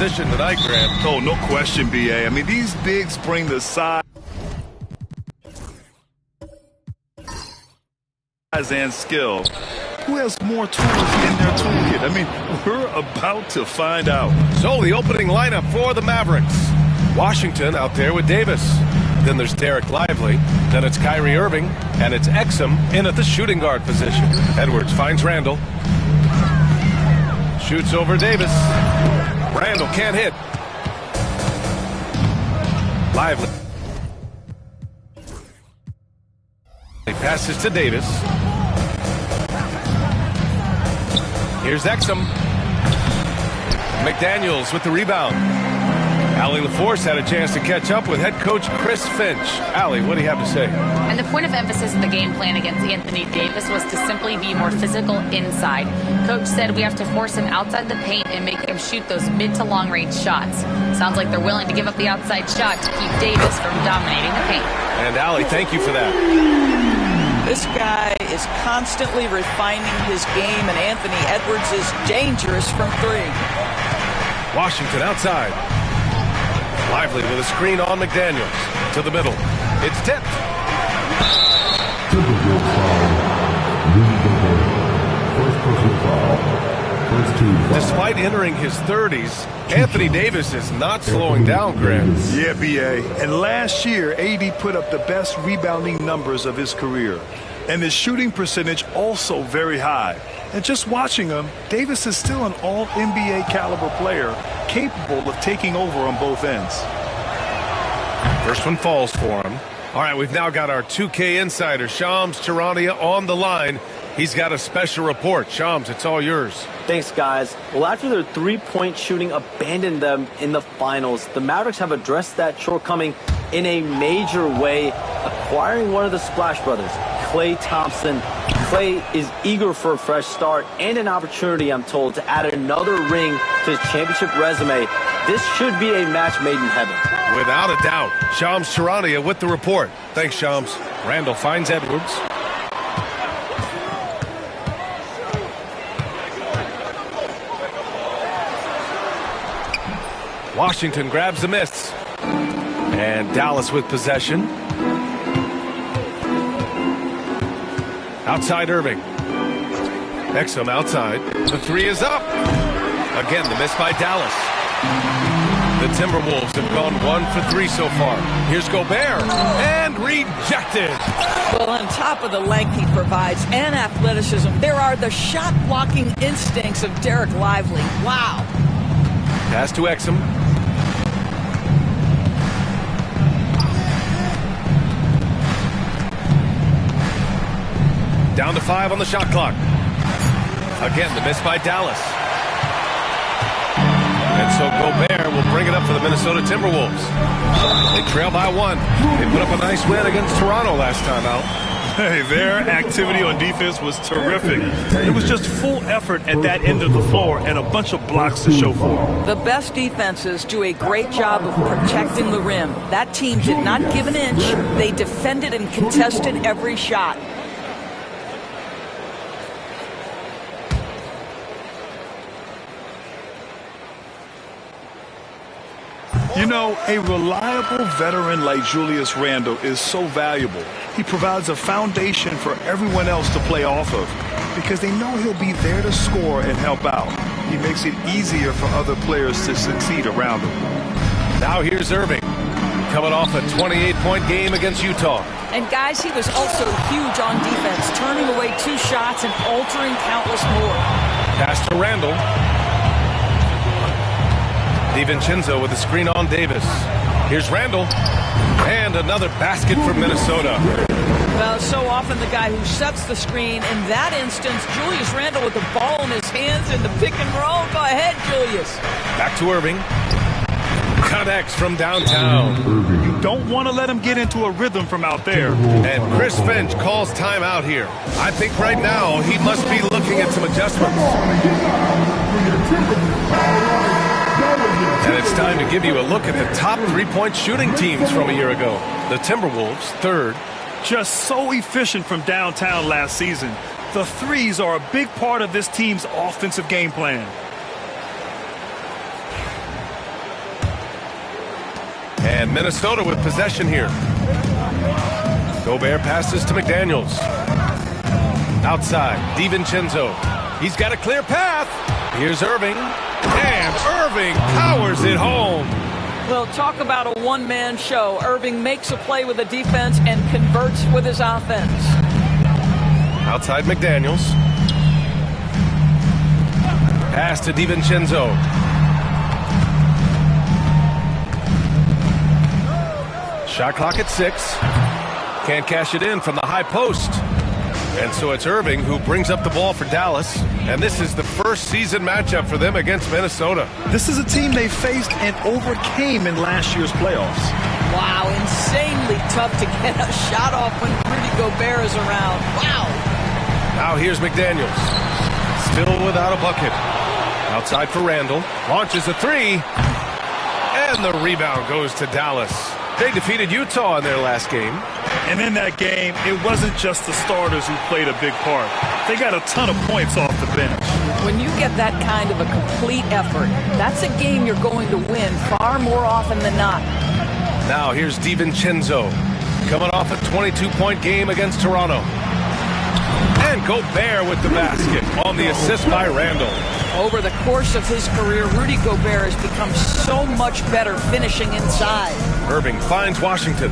position tonight, Graham. Oh, no question, B.A. I mean, these bigs bring the size and skill. Who has more tools in their toolkit? I mean, we're about to find out. So the opening lineup for the Mavericks. Washington out there with Davis. Then there's Derek Lively. Then it's Kyrie Irving. And it's Exum in at the shooting guard position. Edwards finds Randall. Shoots over Davis. Randall can't hit. Lively. He passes to Davis. Here's Exum. McDaniels with the rebound. Allie LaForce had a chance to catch up with head coach Chris Finch. Allie, what do you have to say? And the point of emphasis of the game plan against Anthony Davis was to simply be more physical inside. Coach said we have to force him outside the paint and make him shoot those mid to long range shots. Sounds like they're willing to give up the outside shot to keep Davis from dominating the paint. And Allie, thank you for that. This guy is constantly refining his game, and Anthony Edwards is dangerous from three. Washington outside. Lively with a screen on McDaniels. To the middle. It's tipped. Despite entering his 30s, Anthony Davis is not slowing down, Graham. Yeah, B.A. And last year, AD put up the best rebounding numbers of his career. And his shooting percentage also very high. And just watching him, Davis is still an all-NBA caliber player, capable of taking over on both ends. First one falls for him. All right, we've now got our 2K insider, Shams Charania, on the line. He's got a special report. Shams, it's all yours. Thanks, guys. Well, after their three-point shooting abandoned them in the finals, the Mavericks have addressed that shortcoming in a major way, acquiring one of the Splash Brothers, Klay Thompson. Klay is eager for a fresh start and an opportunity, I'm told, to add another ring to his championship resume. This should be a match made in heaven. Without a doubt. Shams Charania with the report. Thanks, Shams. Randall finds Edwards. Washington grabs the miss. And Dallas with possession. Outside Irving. Exum outside. The three is up. Again, the miss by Dallas. The Timberwolves have gone 1 for 3 so far. Here's Gobert. And rejected. Well, on top of the length he provides and athleticism, there are the shot-blocking instincts of Derek Lively. Wow. Pass to Exum. Down to 5 on the shot clock. Again, the miss by Dallas. And so Gobert will bring it up for the Minnesota Timberwolves. They trail by 1. They put up a nice win against Toronto last time out. Hey, their activity on defense was terrific. It was just full effort at that end of the floor and a bunch of blocks to show for it. The best defenses do a great job of protecting the rim. That team did not give an inch. They defended and contested every shot. You know, a reliable veteran like Julius Randle is so valuable. He provides a foundation for everyone else to play off of because they know he'll be there to score and help out. He makes it easier for other players to succeed around him. Now here's Irving, coming off a 28-point game against Utah. And guys, he was also huge on defense, turning away 2 shots and altering countless more. Pass to Randall. DiVincenzo with a screen on Davis. Here's Randall. And another basket for Minnesota. Well, so often the guy who sets the screen. In that instance, Julius Randle with the ball in his hands in the pick and roll. Go ahead, Julius. Back to Irving. Connects from downtown. You don't want to let him get into a rhythm from out there. And Chris Finch calls timeout here. I think right now he must be looking at some adjustments. And it's time to give you a look at the top three-point shooting teams from a year ago. The Timberwolves, 3rd. Just so efficient from downtown last season. The threes are a big part of this team's offensive game plan. And Minnesota with possession here. Gobert passes to McDaniels. Outside, DiVincenzo. He's got a clear path. Here's Irving. And Irving powers it home. Well, talk about a one-man show. Irving makes a play with the defense and converts with his offense. Outside McDaniels. Pass to DiVincenzo. Shot clock at 6. Can't cash it in from the high post. And so it's Irving who brings up the ball for Dallas. And this is the first season matchup for them against Minnesota. This is a team they faced and overcame in last year's playoffs. Wow, insanely tough to get a shot off when Rudy Gobert is around. Wow. Now here's McDaniels. Still without a bucket. Outside for Randall. Launches a 3. And the rebound goes to Dallas. They defeated Utah in their last game. And in that game, it wasn't just the starters who played a big part. They got a ton of points off the bench. When you get that kind of a complete effort, that's a game you're going to win far more often than not. Now here's DiVincenzo. Coming off a 22-point game against Toronto. And Gobert with the basket on the assist by Randall. Over the course of his career, Rudy Gobert has become so much better finishing inside. Irving finds Washington.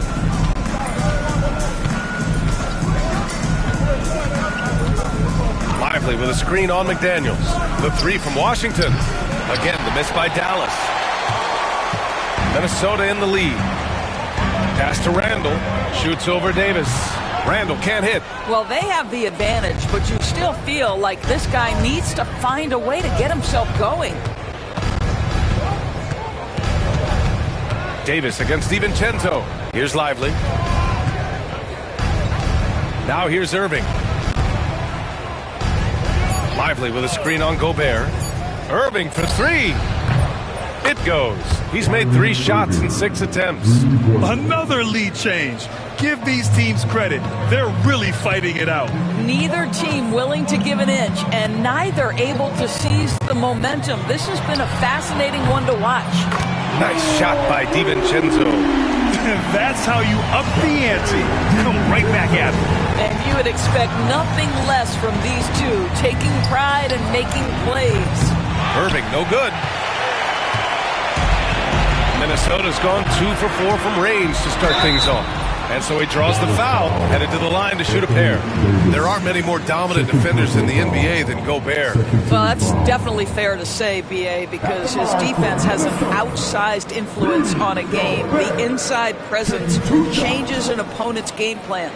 Lively with a screen on McDaniels. The 3 from Washington. Again, the miss by Dallas. Minnesota in the lead. Pass to Randall. Shoots over Davis. Randall can't hit. Well, they have the advantage, but you still feel like this guy needs to find a way to get himself going. Davis against DiVincenzo. Here's Lively. Now here's Irving. Lively with a screen on Gobert. Irving for 3. It goes. He's made 3 shots in 6 attempts. Another lead change. Give these teams credit. They're really fighting it out. Neither team willing to give an inch, and neither able to seize the momentum. This has been a fascinating one to watch. Nice shot by DiVincenzo. That's how you up the ante. Come right back at them. And you would expect nothing less from these two, taking pride and making plays. Irving, no good. Minnesota's gone 2 for 4 from range to start things off. And so he draws the foul, headed to the line to shoot a pair. There aren't many more dominant defenders in the NBA than Gobert. Well, that's definitely fair to say, B.A., because his defense has an outsized influence on a game. The inside presence changes an opponent's game plan.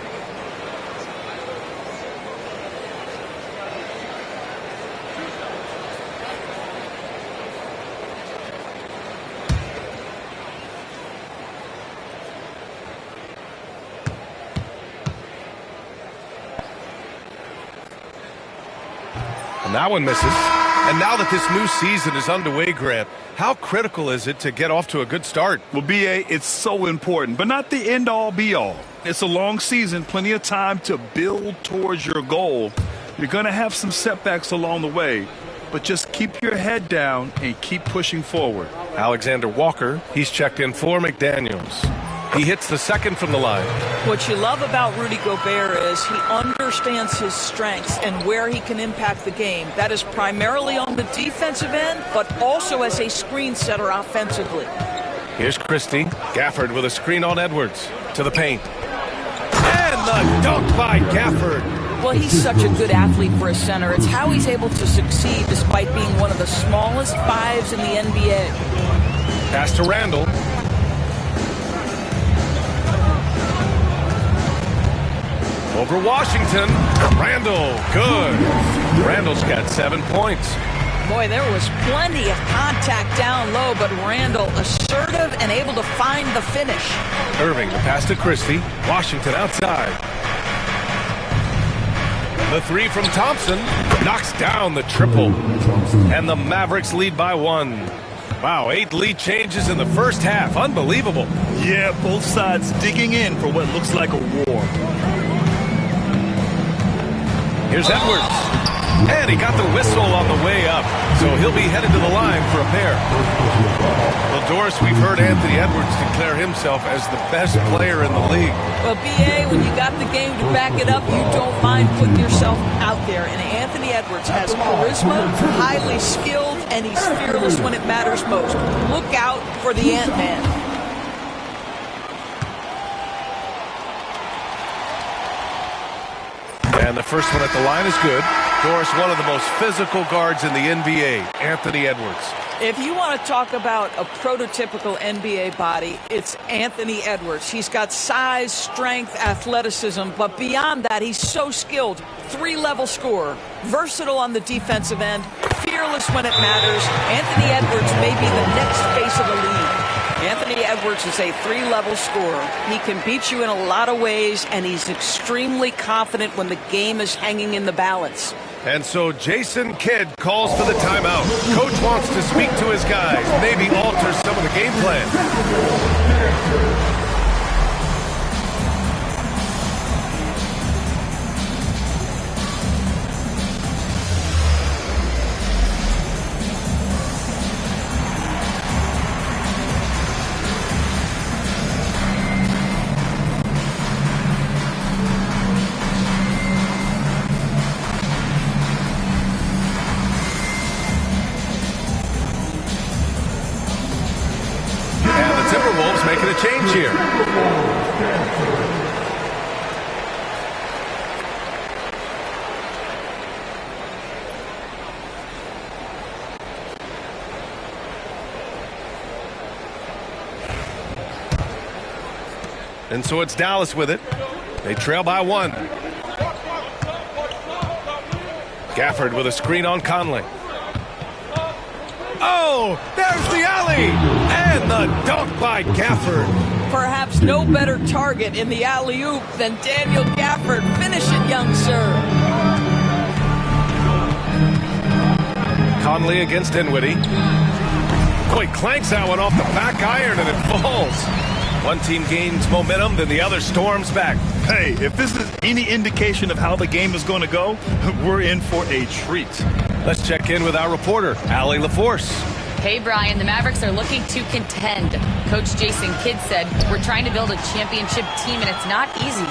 That one misses. And now that this new season is underway, Grant, how critical is it to get off to a good start? Well, B.A., it's so important, but not the end-all, be-all. It's a long season, plenty of time to build towards your goal. You're going to have some setbacks along the way, but just keep your head down and keep pushing forward. Alexander Walker, he's checked in for McDaniels. He hits the second from the line. What you love about Rudy Gobert is he understands his strengths and where he can impact the game. That is primarily on the defensive end, but also as a screen setter offensively. Here's Christie. Gafford with a screen on Edwards. To the paint. And the dunk by Gafford. Well, he's such a good athlete for a center. It's how he's able to succeed despite being one of the smallest 5s in the NBA. Pass to Randall. Over Washington. Randall, good. Randall's got 7 points. Boy, there was plenty of contact down low, but Randall assertive and able to find the finish. Irving, the pass to Christie. Washington outside. The 3 from Thompson knocks down the triple. And the Mavericks lead by 1. Wow, 8 lead changes in the first half. Unbelievable. Yeah, both sides digging in for what looks like a war. Here's Edwards. And he got the whistle on the way up. So he'll be headed to the line for a pair. Well, Well, Doris, we've heard Anthony Edwards declare himself as the best player in the league. Well, B.A., when you got the game to back it up, you don't mind putting yourself out there. And Anthony Edwards has charisma, highly skilled, and he's fearless when it matters most. Look out for the Ant-Man. And the first one at the line is good. Doris, one of the most physical guards in the NBA, Anthony Edwards. If you want to talk about a prototypical NBA body, it's Anthony Edwards. He's got size, strength, athleticism, but beyond that, he's so skilled. Three-level scorer, versatile on the defensive end, fearless when it matters. Anthony Edwards may be the next face of the league. Anthony Edwards is a three-level scorer. He can beat you in a lot of ways, and he's extremely confident when the game is hanging in the balance. And so Jason Kidd calls for the timeout. Coach wants to speak to his guys, maybe alter some of the game plan. Timberwolves making a change here. And so it's Dallas with it. They trail by one. Gafford with a screen on Conley. Oh, there's the alley! And the dunk by Gafford. Perhaps no better target in the alley-oop than Daniel Gafford. Finish it, young sir. Conley against Dinwiddie. Oh, he clanks that one off the back iron and it falls. One team gains momentum, then the other storms back. Hey, if this is any indication of how the game is going to go, we're in for a treat. Let's check in with our reporter, Allie LaForce. Hey, Brian, the Mavericks are looking to contend. Coach Jason Kidd said, we're trying to build a championship team, and it's not easy.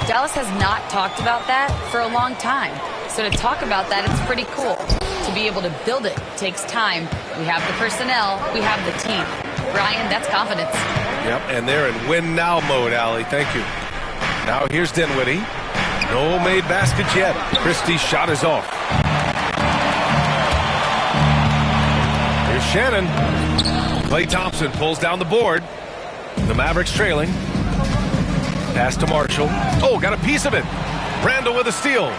Dallas has not talked about that for a long time. So to talk about that, it's pretty cool. To be able to build it takes time. We have the personnel, we have the team. Brian, that's confidence. Yep, and they're in win-now mode, Allie. Thank you. Now here's Dinwiddie. No made baskets yet. Christie's shot is off. Here's Shannon. Klay Thompson pulls down the board. The Mavericks trailing. Pass to Marshall. Oh, got a piece of it. Randall with a steal.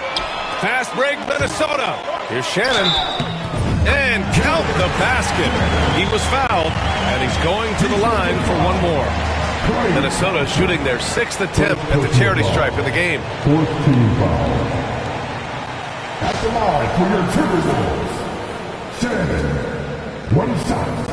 Fast break, Minnesota. Here's Shannon. And count the basket. He was fouled, and he's going to the line for one more. Minnesota shooting their 6th attempt at the charity stripe in the game. 14 foul. At the line for your Timberwolves, Shannon, one shot.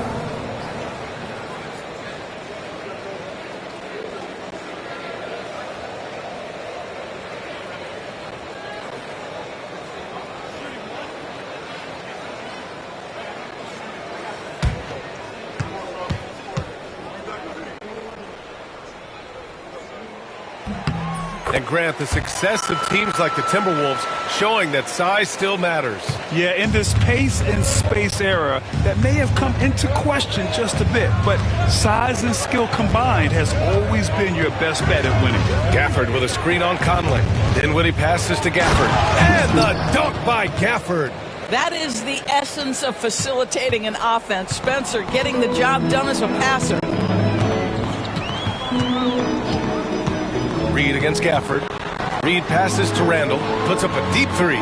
And Grant, the success of teams like the Timberwolves showing that size still matters. Yeah, in this pace and space era, that may have come into question just a bit, but size and skill combined has always been your best bet at winning. Gafford with a screen on Conley. Dinwiddie passes to Gafford. And the dunk by Gafford. That is the essence of facilitating an offense. Spencer getting the job done as a passer. Reed against Gafford. Reed passes to Randall. Puts up a deep three.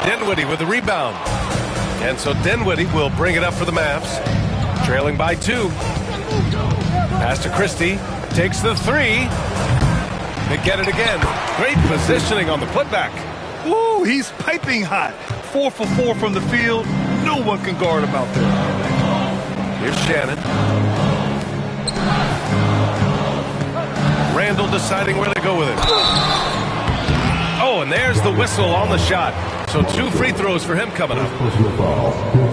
Dinwiddie with the rebound. And so Dinwiddie will bring it up for the Mavs. Trailing by 2. Pass to Christie. Takes the 3. They get it again. Great positioning on the putback. Woo, he's piping hot. 4 for 4 from the field. No one can guard him out there. Here's Shannon. Randall deciding where to go with it. Oh, and there's the whistle on the shot. So 2 free throws for him coming up.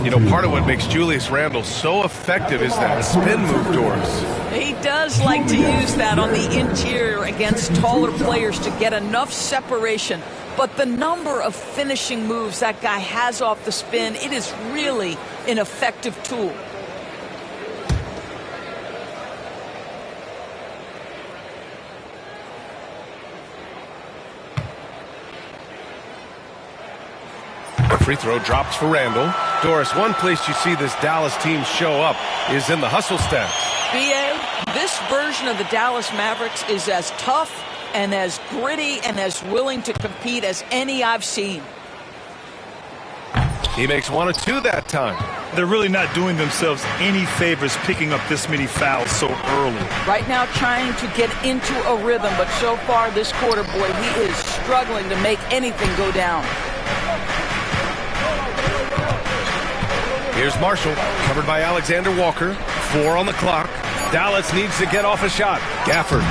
You know, part of what makes Julius Randle so effective is that spin move, Doris. He does like to use that on the interior against taller players to get enough separation. But the number of finishing moves that guy has off the spin, it is really an effective tool. The free throw drops for Randle. Doris, one place you see this Dallas team show up is in the hustle stats. B.A., this version of the Dallas Mavericks is as tough and as gritty and as willing to compete as any I've seen. He makes 1 of 2 that time. They're really not doing themselves any favors picking up this many fouls so early. Right now trying to get into a rhythm, but so far this quarter, boy, he is struggling to make anything go down. Here's Marshall, covered by Alexander Walker. 4 on the clock. Dallas needs to get off a shot. Gafford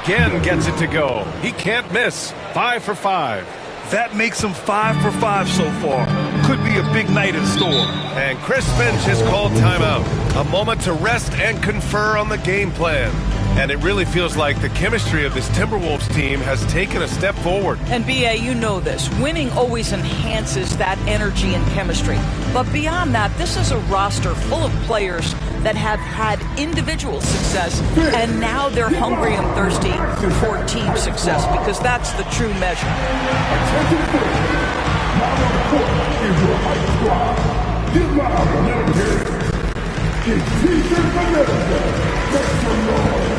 again gets it to go. He can't miss. 5 for 5. That makes him 5 for 5 so far. Could be a big night in store. And Chris Finch has called timeout. A moment to rest and confer on the game plan. And it really feels like the chemistry of this Timberwolves team has taken a step forward. And B.A., you know this. Winning always enhances that energy and chemistry. But beyond that, this is a roster full of players that have had individual success, and now they're hungry and thirsty for team success, because that's the true measure. Get loud and let him hear it. It's T-shirt Vanessa. Make some noise.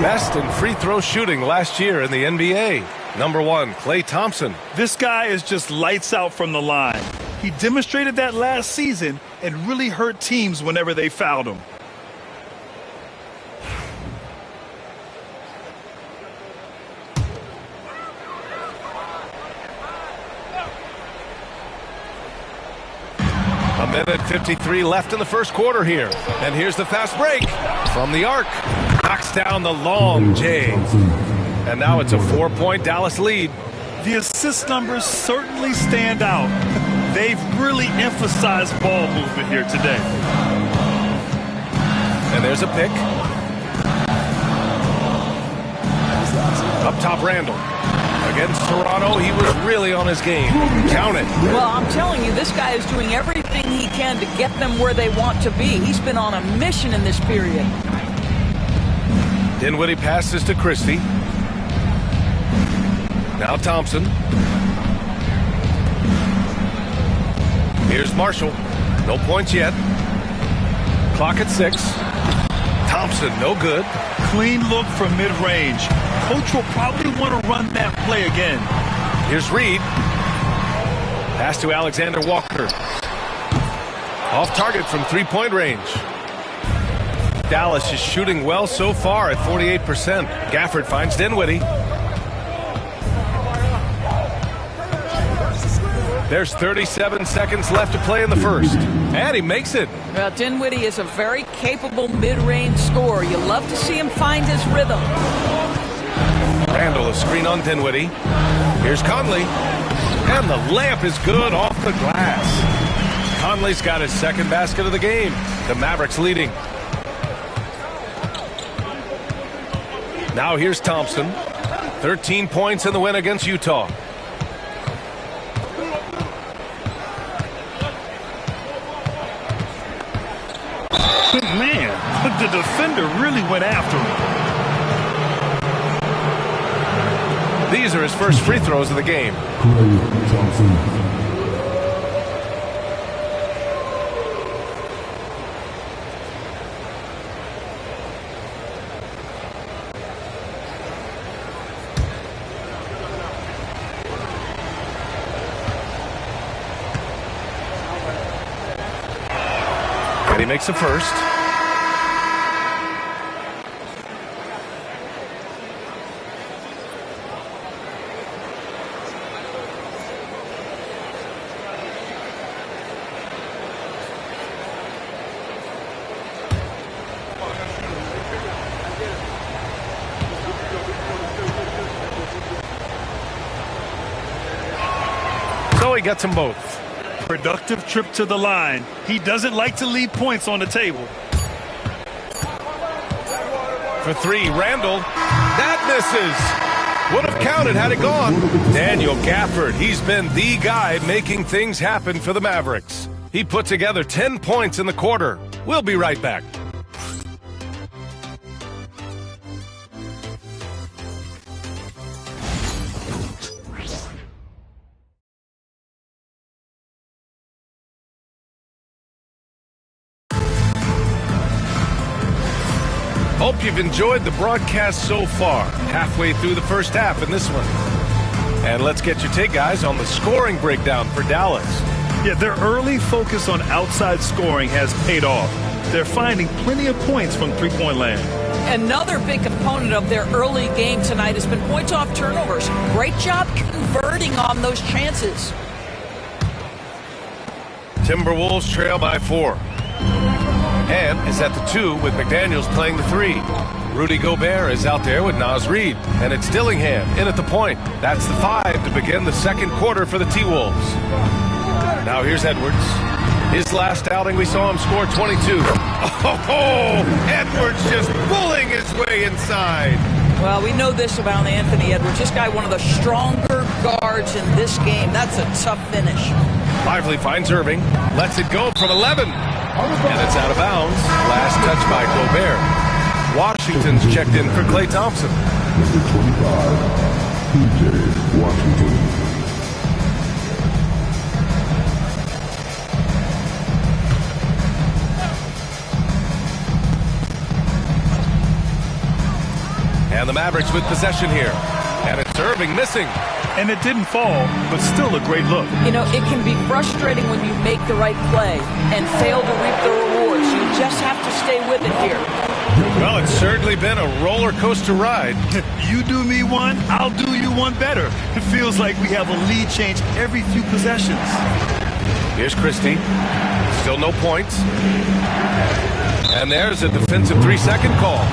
Best in free throw shooting last year in the NBA. Number 1, Klay Thompson. This guy is just lights out from the line. He demonstrated that last season and really hurt teams whenever they fouled him. A minute 53 left in the first quarter here. And here's the fast break from the arc. Knocks down the long J. And now it's a 4-point Dallas lead. The assist numbers certainly stand out. They've really emphasized ball movement here today. And there's a pick. Up top, Randle. Against Toronto, he was really on his game. Count it. Well, I'm telling you, this guy is doing everything he can to get them where they want to be. He's been on a mission in this period. Dinwiddie passes to Christie. Now Thompson. Here's Marshall. No points yet. Clock at 6. Thompson, no good. Clean look from mid-range. Coach will probably want to run that play again. Here's Reed. Pass to Alexander Walker. Off target from three-point range. Dallas is shooting well so far at 48%. Gafford finds Dinwiddie. There's 37 seconds left to play in the first. And he makes it. Well, Dinwiddie is a very capable mid-range scorer. You love to see him find his rhythm. Randle, a screen on Dinwiddie. Here's Conley. And the layup is good off the glass. Conley's got his second basket of the game. The Mavericks leading. Now here's Thompson. 13 points in the win against Utah. The defender really went after him. These are his first free throws of the game. Klay Thompson. And he makes a first. So he gets them both. Productive trip to the line. He doesn't like to leave points on the table. For three, Randall. That misses. Would have counted had it gone. Daniel Gafford, he's been the guy making things happen for the Mavericks. He put together 10 points in the quarter. We'll be right back. Hope you've enjoyed the broadcast so far. Halfway through the first half in this one. And let's get your take, guys, on the scoring breakdown for Dallas. Yeah, their early focus on outside scoring has paid off. They're finding plenty of points from three-point land. Another big component of their early game tonight has been points off turnovers. Great job converting on those chances. Timberwolves trail by 4. And is at the 2 with McDaniels playing the 3. Rudy Gobert is out there with Naz Reid. And it's Dillingham in at the point. That's the 5 to begin the second quarter for the T-Wolves. Now here's Edwards. His last outing, we saw him score 22. Oh, Edwards just pulling his way inside. Well, we know this about Anthony Edwards. This guy, one of the stronger guards in this game. That's a tough finish. Lively finds Irving. Lets it go from 11. And it's out of bounds. Last touch by Gobert. Washington's checked in for Klay Thompson. Number 25, PJ Washington. And the Mavericks with possession here. And it's Irving missing. And it didn't fall, but still a great look. You know, it can be frustrating when you make the right play and fail to reap the rewards. You just have to stay with it here. Well, it's certainly been a roller coaster ride. You do me one, I'll do you one better. It feels like we have a lead change every few possessions. Here's Christie. Still no points. And there's a defensive 3-second call.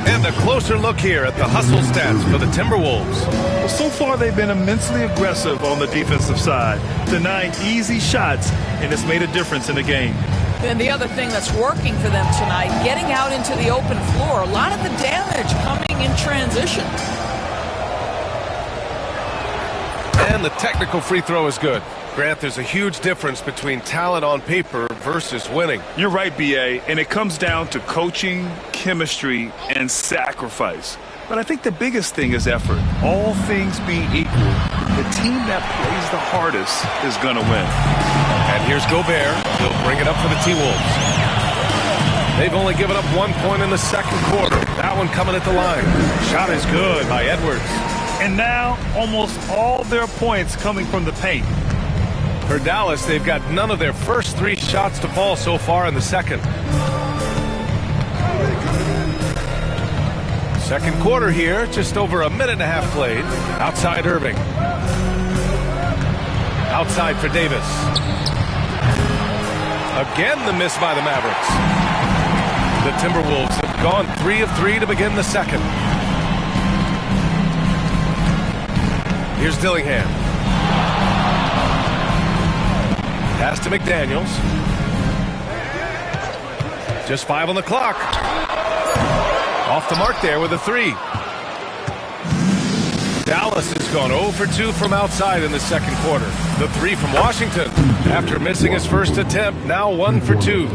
And a closer look here at the hustle stats for the Timberwolves. Well, so far they've been immensely aggressive on the defensive side, denying easy shots, and it's made a difference in the game. And the other thing that's working for them tonight, getting out into the open floor. A lot of the damage coming in transition. And the technical free throw is good. Grant, there's a huge difference between talent on paper versus winning. You're right, B.A., and it comes down to coaching, chemistry, and sacrifice. But I think the biggest thing is effort. All things being equal, the team that plays the hardest is going to win. And here's Gobert. He'll bring it up for the T-Wolves. They've only given up 1 point in the second quarter. That one coming at the line. Shot is good by Edwards. And now, almost all their points coming from the paint. For Dallas, they've got none of their first 3 shots to fall so far in the second. Second quarter here, just over a minute and a half played. Outside Irving. Outside for Davis. Again, the miss by the Mavericks. The Timberwolves have gone 3 of 3 to begin the second. Here's Dillingham. Pass to McDaniels. Just 5 on the clock. Off the mark there with a 3. Dallas has gone 0 for 2 from outside in the second quarter. The three from Washington, after missing his first attempt, now 1 for 2.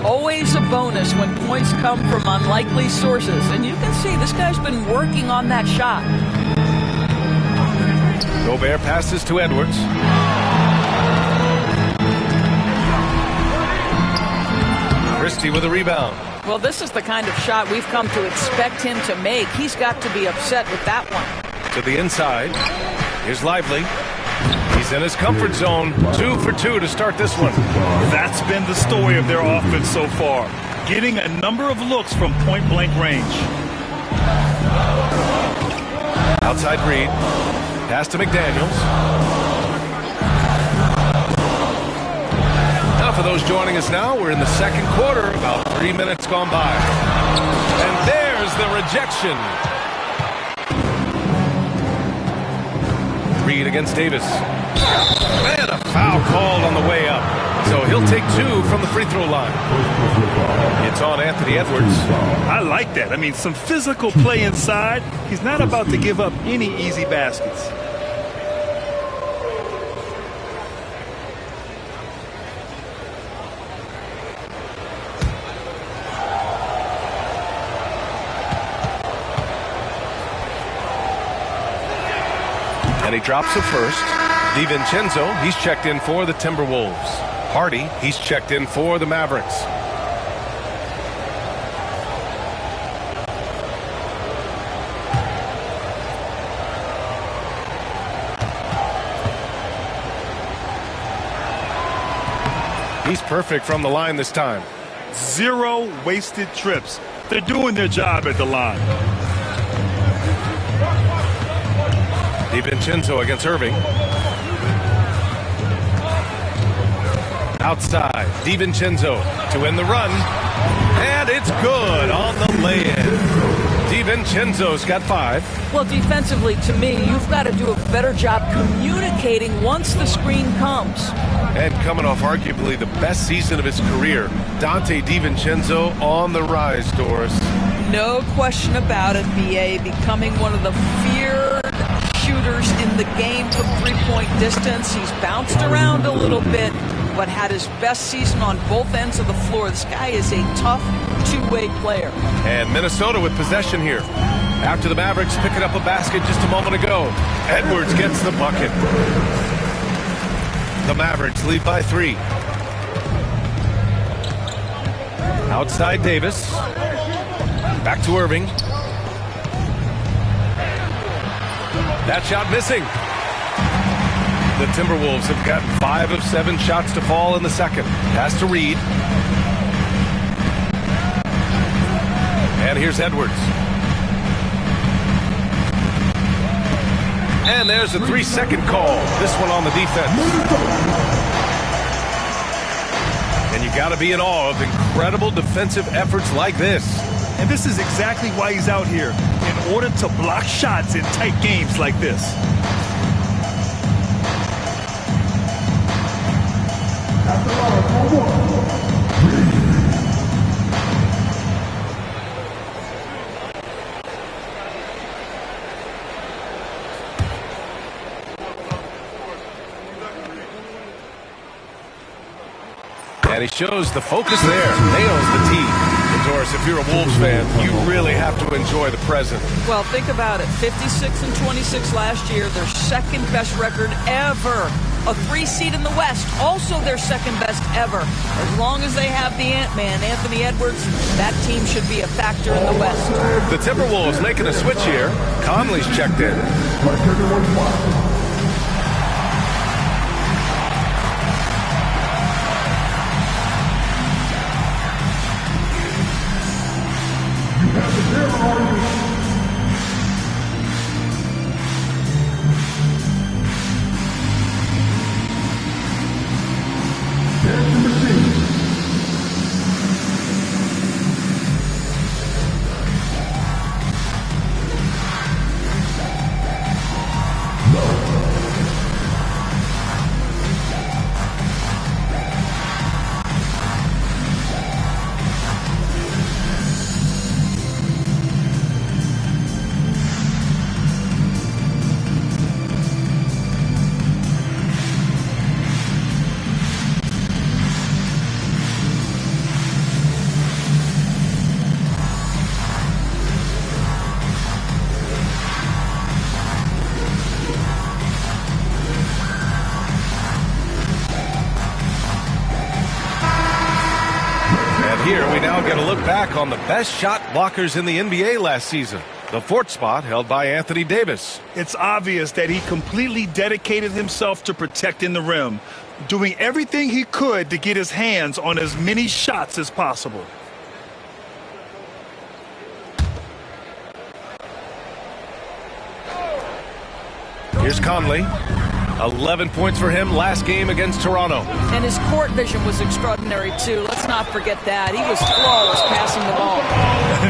Always a bonus when points come from unlikely sources. And you can see this guy's been working on that shot. Gobert passes to Edwards. Christie with a rebound. Well, this is the kind of shot we've come to expect him to make. He's got to be upset with that one. To the inside. Here's Lively. He's in his comfort zone. 2 for 2 to start this one. That's been the story of their offense so far. Getting a number of looks from point-blank range. Outside Reed. Pass to McDaniels. Now for those joining us now, we're in the second quarter. About 3 minutes gone by. And there's the rejection. Reed against Davis. And a foul called on the way up. So he'll take 2 from the free throw line. It's on Anthony Edwards. I like that. I mean, some physical play inside. He's not about to give up any easy baskets. And he drops it first. DiVincenzo, he's checked in for the Timberwolves. Hardy, he's checked in for the Mavericks. He's perfect from the line this time. 0 wasted trips. They're doing their job at the line. DiVincenzo against Irving. Outside, DiVincenzo to win the run. And it's good on the lay-in. DiVincenzo's got 5. Well, defensively, to me, you've got to do a better job communicating once the screen comes. And coming off arguably the best season of his career, Donte DiVincenzo on the rise, Doris. No question about it, B.A. becoming one of the feared shooters in the game from three-point distance. He's bounced around a little bit, but had his best season on both ends of the floor. This guy is a tough two-way player. And Minnesota with possession here. After the Mavericks picking up a basket just a moment ago, Edwards gets the bucket. The Mavericks lead by 3. Outside Davis. Back to Irving. That shot missing. The Timberwolves have gotten 5 of 7 shots to fall in the second. Pass to Reed. And here's Edwards. And there's a 3-second call. This one on the defense. And you got to be in awe of incredible defensive efforts like this. And this is exactly why he's out here, in order to block shots in tight games like this. And he shows the focus there, nails the tee. And Doris, if you're a Wolves fan, you really have to enjoy the present. Well, think about it. 56 and 26 last year, their second best record ever. A 3 seed in the West, also their second best ever. As long as they have the Ant-Man, Anthony Edwards, that team should be a factor in the West. The Timberwolves making a switch here. Conley's checked in. No. here, we now get a look back on the best shot blockers in the NBA last season. The fourth spot held by Anthony Davis. It's obvious that he completely dedicated himself to protecting the rim, doing everything he could to get his hands on as many shots as possible. Here's Conley. 11 points for him last game against Toronto. And his court vision was extraordinary, too. Let's not forget that. He was flawless passing the ball.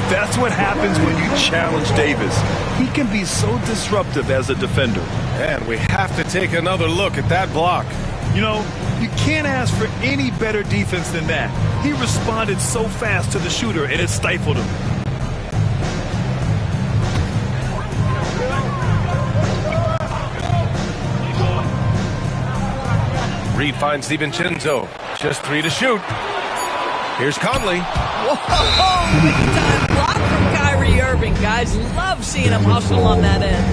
That's what happens when you challenge Davis. He can be so disruptive as a defender. And we have to take another look at that block. You know, you can't ask for any better defense than that. He responded so fast to the shooter, and it stifled him. Reed finds DiVincenzo. Just 3 to shoot. Here's Conley. Whoa! Big time block from Kyrie Irving. Guys love seeing him hustle on that end.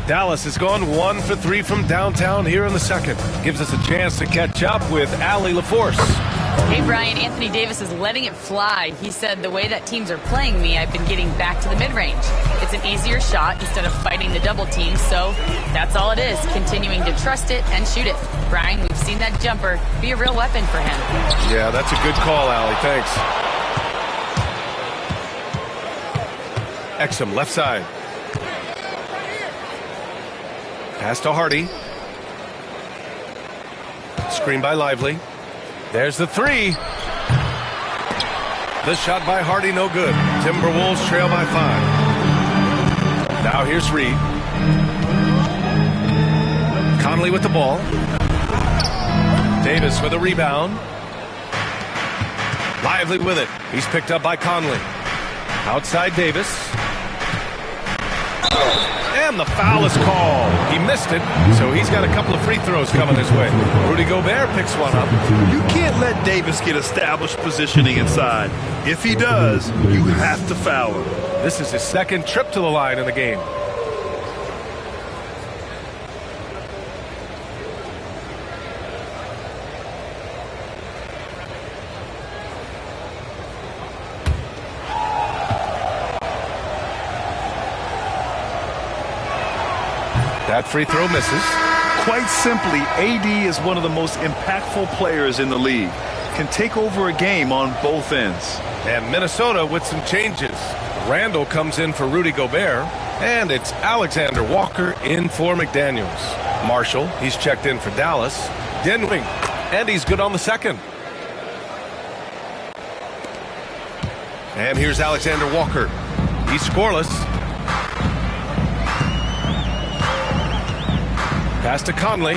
Dallas has gone 1 for 3 from downtown here in the second. Gives us a chance to catch up with Allie LaForce. Hey, Brian, Anthony Davis is letting it fly. He said, the way that teams are playing me, I've been getting back to the mid-range. It's an easier shot instead of fighting the double team, so that's all it is, continuing to trust it and shoot it. Brian, we've seen that jumper be a real weapon for him. Yeah, that's a good call, Allie. Thanks. Exum, left side. Pass to Hardy. Screen by Lively. There's the 3. The shot by Hardy, no good. Timberwolves trail by 5. Now here's Reed. Conley with the ball. Davis with a rebound. Lively with it. He's picked up by Conley. Outside Davis. And the foul is called. He missed it, so he's got a couple of free throws coming his way. Rudy Gobert picks one up. You can't let Davis get established positioning inside. If he does, you have to foul him. This is his second trip to the line in the game. That free throw misses. Quite simply, AD is one of the most impactful players in the league. Can take over a game on both ends. And Minnesota with some changes. Randall comes in for Rudy Gobert, and it's Alexander Walker in for McDaniels. Marshall, he's checked in for Dallas. Denwing, and he's good on the second. And here's Alexander Walker. He's scoreless. Pass to Conley.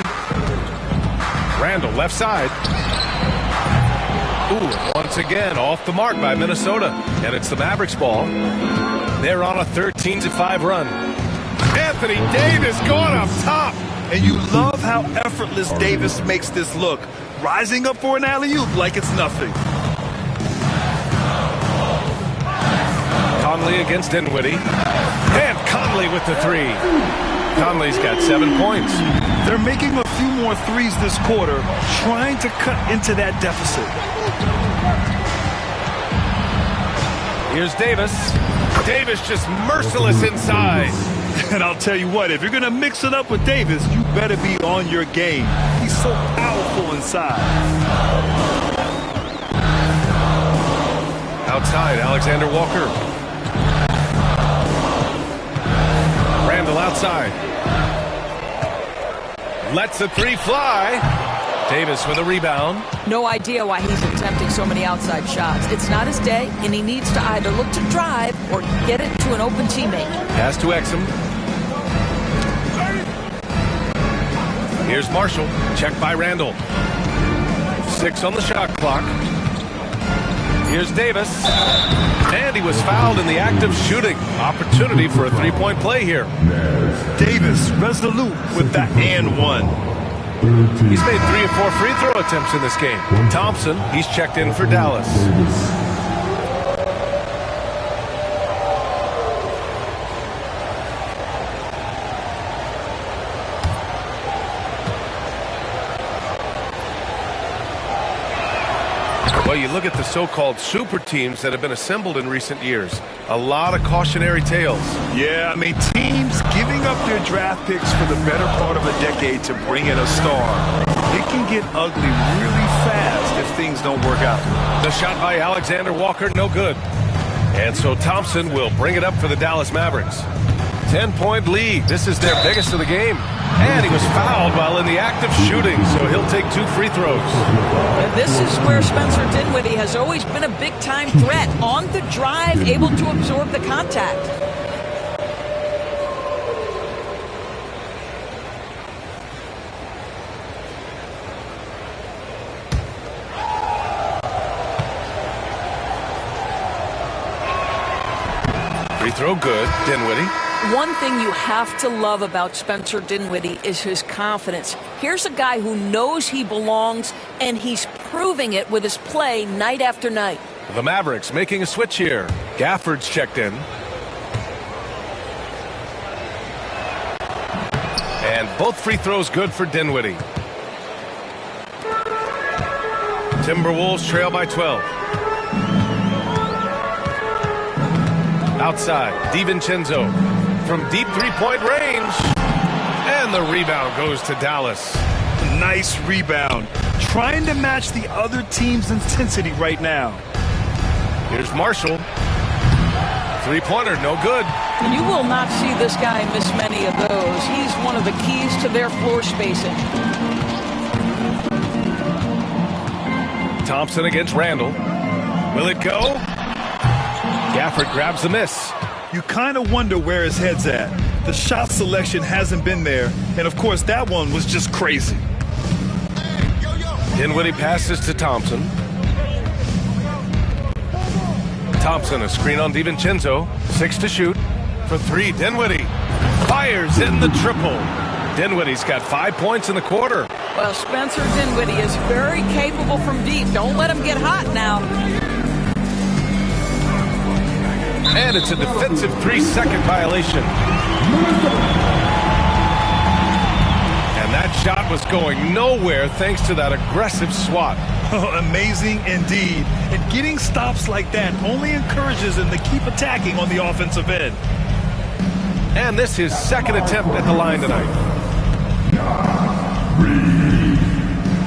Randall, left side. Ooh, once again, off the mark by Minnesota. And it's the Mavericks ball. They're on a 13-5 run. Anthony Davis going up top. And you love how effortless Davis makes this look. Rising up for an alley-oop like it's nothing. Conley against Dinwiddie. And Conley with the 3. Conley's got 7 points. They're making a few more threes this quarter, trying to cut into that deficit. Here's Davis. Davis just merciless inside. And I'll tell you what, if you're going to mix it up with Davis, you better be on your game. He's so powerful inside. Outside, Alexander Walker. Randall outside. Lets the 3 fly. Davis with a rebound. No idea why he's attempting so many outside shots. It's not his day, and he needs to either look to drive or get it to an open teammate. Pass to Exum. Here's Marshall. Check by Randall. 6 on the shot clock. Here's Davis. And he was fouled in the act of shooting. Opportunity for a 3-point play here. Davis resolute with that and one. He's made 3 or 4 free throw attempts in this game. Thompson, he's checked in for Dallas. Well, you look at the so-called super teams that have been assembled in recent years. A lot of cautionary tales. Yeah, I mean, teams giving up their draft picks for the better part of a decade to bring in a star. It can get ugly really fast if things don't work out. The shot by Alexander Walker, no good. And so Thompson will bring it up for the Dallas Mavericks. 10-point lead. This is their biggest of the game. And he was fouled while in the act of shooting, so he'll take 2 free throws. And this is where Spencer Dinwiddie has always been a big-time threat. On the drive, able to absorb the contact. Free throw good, Dinwiddie. One thing you have to love about Spencer Dinwiddie is his confidence. Here's a guy who knows he belongs, and he's proving it with his play night after night. The Mavericks making a switch here. Gafford's checked in. And both free throws good for Dinwiddie. Timberwolves trail by 12. Outside, DiVincenzo from deep three-point range. And the rebound goes to Dallas. Nice rebound. Trying to match the other team's intensity right now. Here's Marshall. Three-pointer, no good. And you will not see this guy miss many of those. He's one of the keys to their floor spacing. Thompson against Randall. Will it go? Gafford grabs the miss. You kind of wonder where his head's at. The shot selection hasn't been there, and of course that one was just crazy. Dinwiddie passes to Thompson. Thompson, a screen on DiVincenzo. 6 to shoot. For 3, Dinwiddie fires in the triple. Dinwiddie's got 5 points in the quarter. Well, Spencer Dinwiddie is very capable from deep. Don't let him get hot now. And it's a defensive 3-second violation. And that shot was going nowhere thanks to that aggressive swat. Amazing indeed. And getting stops like that only encourages him to keep attacking on the offensive end. And this is his second attempt at the line tonight.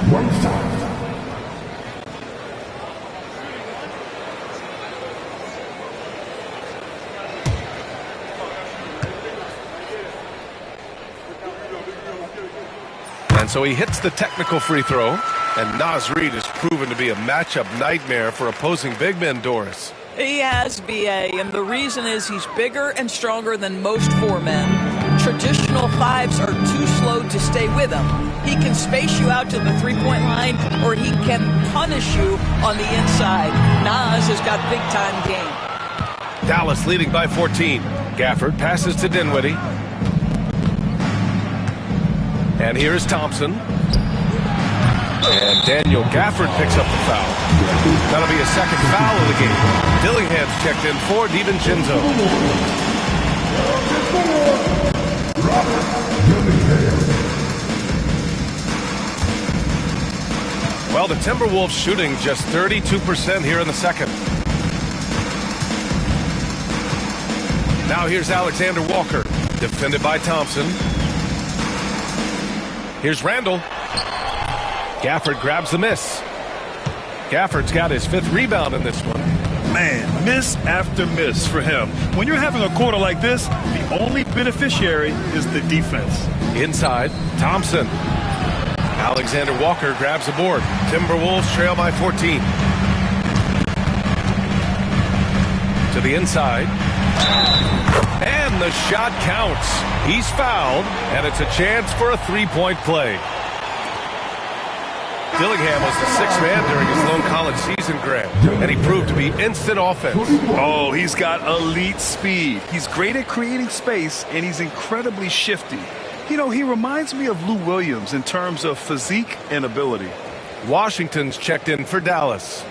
1 stop. And so he hits the technical free throw. And Naz Reid has proven to be a matchup nightmare for opposing big men, Doris. He has, B.A., and the reason is he's bigger and stronger than most 4 men. Traditional 5s are too slow to stay with him. He can space you out to the three-point line, or he can punish you on the inside. Naz has got big-time game. Dallas leading by 14. Gafford passes to Dinwiddie. And here's Thompson. And Daniel Gafford picks up the foul. That'll be a second foul of the game. Dillingham's checked in for DiVincenzo. Well, the Timberwolves shooting just 32% here in the second. Now here's Alexander Walker, defended by Thompson. Here's Randall. Gafford grabs the miss. Gafford's got his 5th rebound in this one. Man, miss after miss for him. When you're having a quarter like this, the only beneficiary is the defense. Inside, Thompson. Alexander Walker grabs the board. Timberwolves trail by 14. To the inside. And the shot counts. He's fouled, and it's a chance for a 3-point play. Dillingham was the 6th man during his lone college season, Grant, and he proved to be instant offense. Oh, he's got elite speed. He's great at creating space, and he's incredibly shifty. You know, he reminds me of Lou Williams in terms of physique and ability. Washington's checked in for Dallas.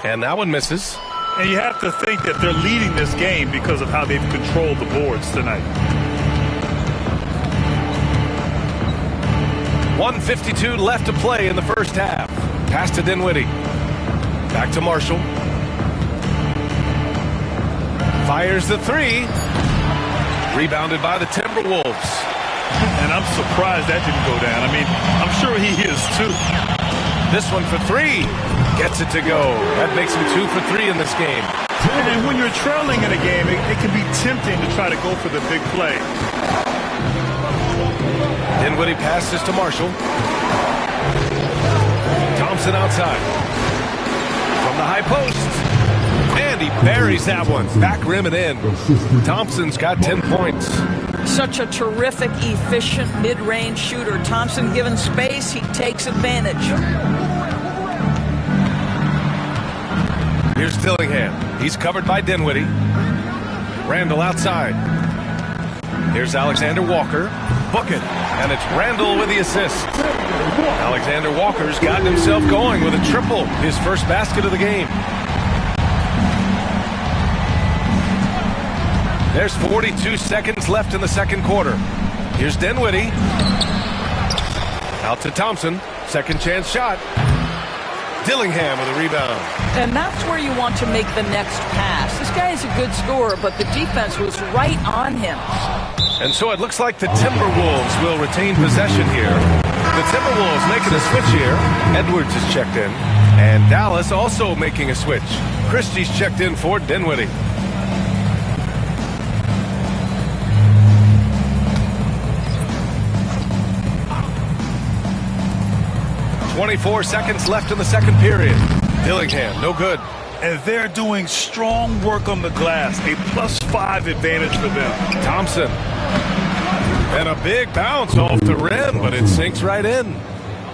And that one misses. And you have to think that they're leading this game because of how they've controlled the boards tonight. 1:52 left to play in the first half. Pass to Dinwiddie. Back to Marshall. Fires the three. Rebounded by the Timberwolves. And I'm surprised that didn't go down. I mean, I'm sure he is too. This one for three. Gets it to go. That makes him 2 for 3 in this game. And when you're trailing in a game, it can be tempting to try to go for the big play. Dinwiddie passes to Marshall. Thompson outside. From the high post. And he buries that one. Back rim and in. Thompson's got 10 points. Such a terrific, efficient mid-range shooter. Thompson given space, he takes advantage. Here's Dillingham. He's covered by Dinwiddie. Randall outside. Here's Alexander Walker. Book it. And it's Randall with the assist. Alexander Walker's gotten himself going with a triple. His first basket of the game. There's 42 seconds left in the second quarter. Here's Dinwiddie. Out to Thompson. Second chance shot. Dillingham with a rebound. And that's where you want to make the next pass. This guy is a good scorer, but the defense was right on him. And so it looks like the Timberwolves will retain possession here. The Timberwolves making a switch here. Edwards is checked in. And Dallas also making a switch. Christie's checked in for Dinwiddie. 24 seconds left in the second period. Dillingham, no good. And they're doing strong work on the glass. A +5 advantage for them. Thompson. And a big bounce off the rim, but it sinks right in.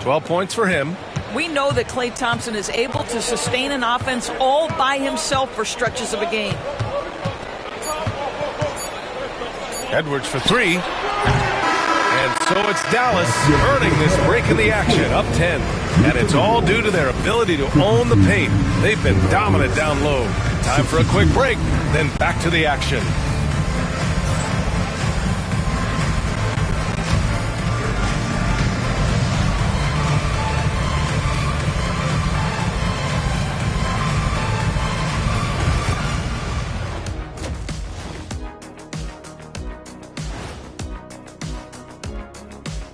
12 points for him. We know that Klay Thompson is able to sustain an offense all by himself for stretches of a game. Edwards for three. And so it's Dallas earning this break in the action, up 10. And it's all due to their ability to own the paint. They've been dominant down low. Time for a quick break, then back to the action.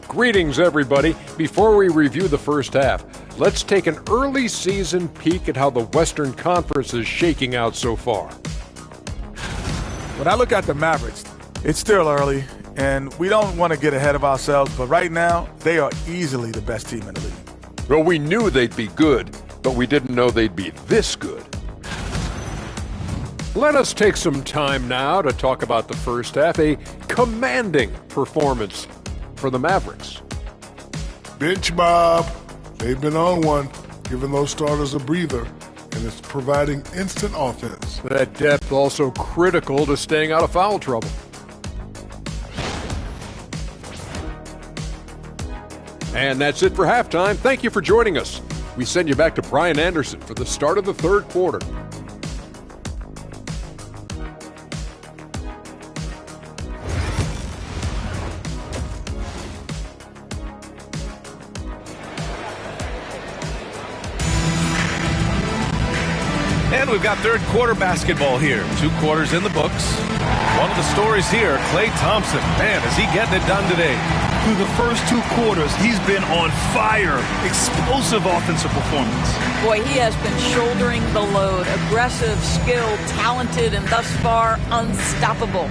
Greetings, everybody. Before we review the first half, let's take an early season peek at how the Western Conference is shaking out so far. When I look at the Mavericks, it's still early, and we don't want to get ahead of ourselves, but right now, they are easily the best team in the league. Well, we knew they'd be good, but we didn't know they'd be this good. Let us take some time now to talk about the first half, a commanding performance for the Mavericks. Bench Bob. They've been on one, giving those starters a breather, and it's providing instant offense. That depth also critical to staying out of foul trouble. And that's it for halftime. Thank you for joining us. We send you back to Brian Anderson for the start of the third quarter. And we've got third quarter basketball here. 2 quarters in the books. One of the stories here, Klay Thompson. Man, is he getting it done today. Through the first 2 quarters, he's been on fire. Explosive offensive performance. Boy, he has been shouldering the load. Aggressive, skilled, talented, and thus far unstoppable.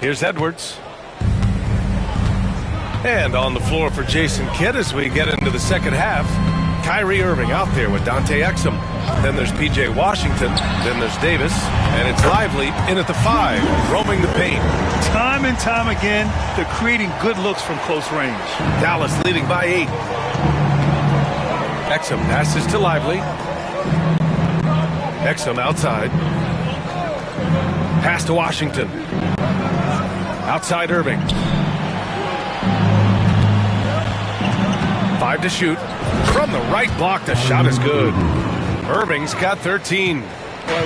Here's Edwards. And on the floor for Jason Kidd as we get into the second half. Kyrie Irving out there with Dante Exum. Then there's P.J. Washington. Then there's Davis. And it's Lively in at the 5, roaming the paint. Time and time again, they're creating good looks from close range. Dallas leading by 8. Exum passes to Lively. Exum outside. Pass to Washington. Outside Irving. 5 to shoot. From the right block, the shot is good. Irving's got 13. Boy,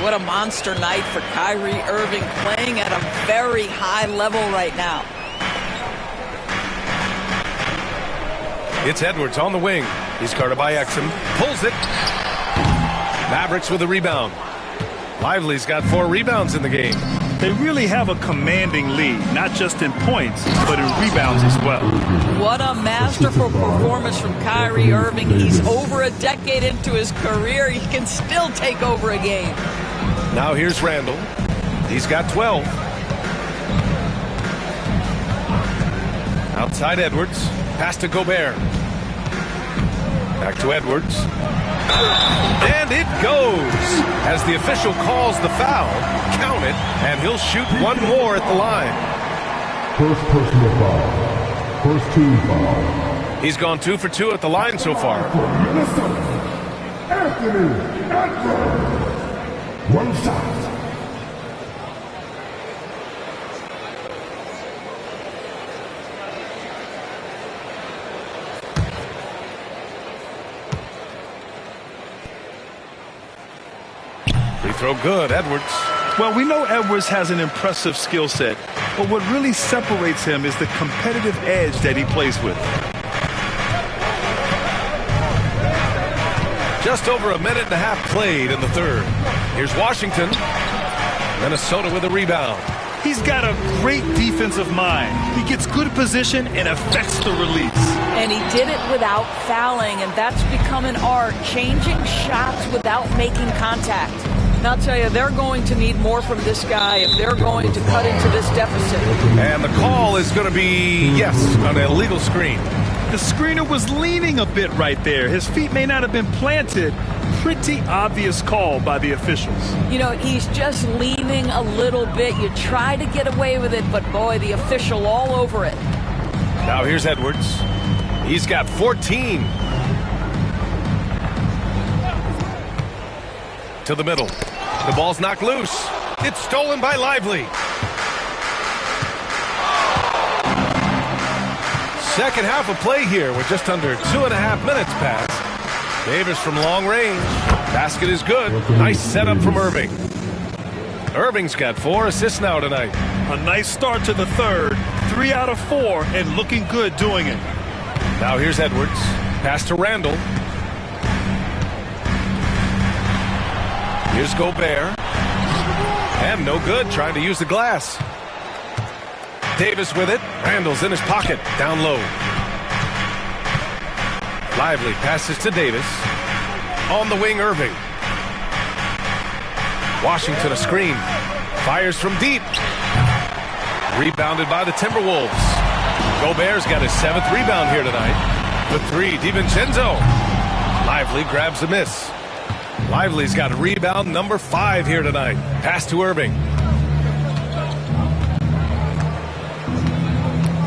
what a monster night for Kyrie Irving, playing at a very high level right now. It's Edwards on the wing. He's guarded by Exum. Pulls it. Mavericks with a rebound. Lively's got 4 rebounds in the game. They really have a commanding lead, not just in points, but in rebounds as well. What a masterful performance from Kyrie Irving. He's over a decade into his career. He can still take over a game. Now here's Randall. He's got 12. Outside Edwards. Pass to Gobert. Back to Edwards. And it goes. As the official calls the foul, count it, and he'll shoot one more at the line. First personal foul. First team foul. He's gone 2 for 2 at the line so far. Minnesota, Anthony Edwards. One shot. Free throw good, Edwards. Well, we know Edwards has an impressive skill set, but what really separates him is the competitive edge that he plays with. Just over a minute and a half played in the third. Here's Washington. Minnesota with a rebound. He's got a great defensive mind. He gets good position and affects the release. And he did it without fouling, and that's become an art, changing shots without making contact. And I'll tell you, they're going to need more from this guy if they're going to cut into this deficit. And the call is going to be, yes, an illegal screen. The screener was leaning a bit right there. His feet may not have been planted. Pretty obvious call by the officials. You know, he's just leaning a little bit. You try to get away with it, but boy, the official all over it. Now here's Edwards. He's got 14. To the middle. The ball's knocked loose. It's stolen by Lively. Second half of play here with just under 2.5 minutes passed. Davis from long range. Basket is good. Nice setup from Irving. Irving's got 4 assists now tonight. A nice start to the third. 3 out of 4 and looking good doing it. Now here's Edwards. Pass to Randall. Here's Gobert. And no good, trying to use the glass. Davis with it. Randall's in his pocket, down low. Lively passes to Davis. On the wing, Irving. Washington a screen. Fires from deep. Rebounded by the Timberwolves. Gobert's got his 7th rebound here tonight. The 3, DiVincenzo. Lively grabs a miss. Lively's got rebound number 5 here tonight. Pass to Irving.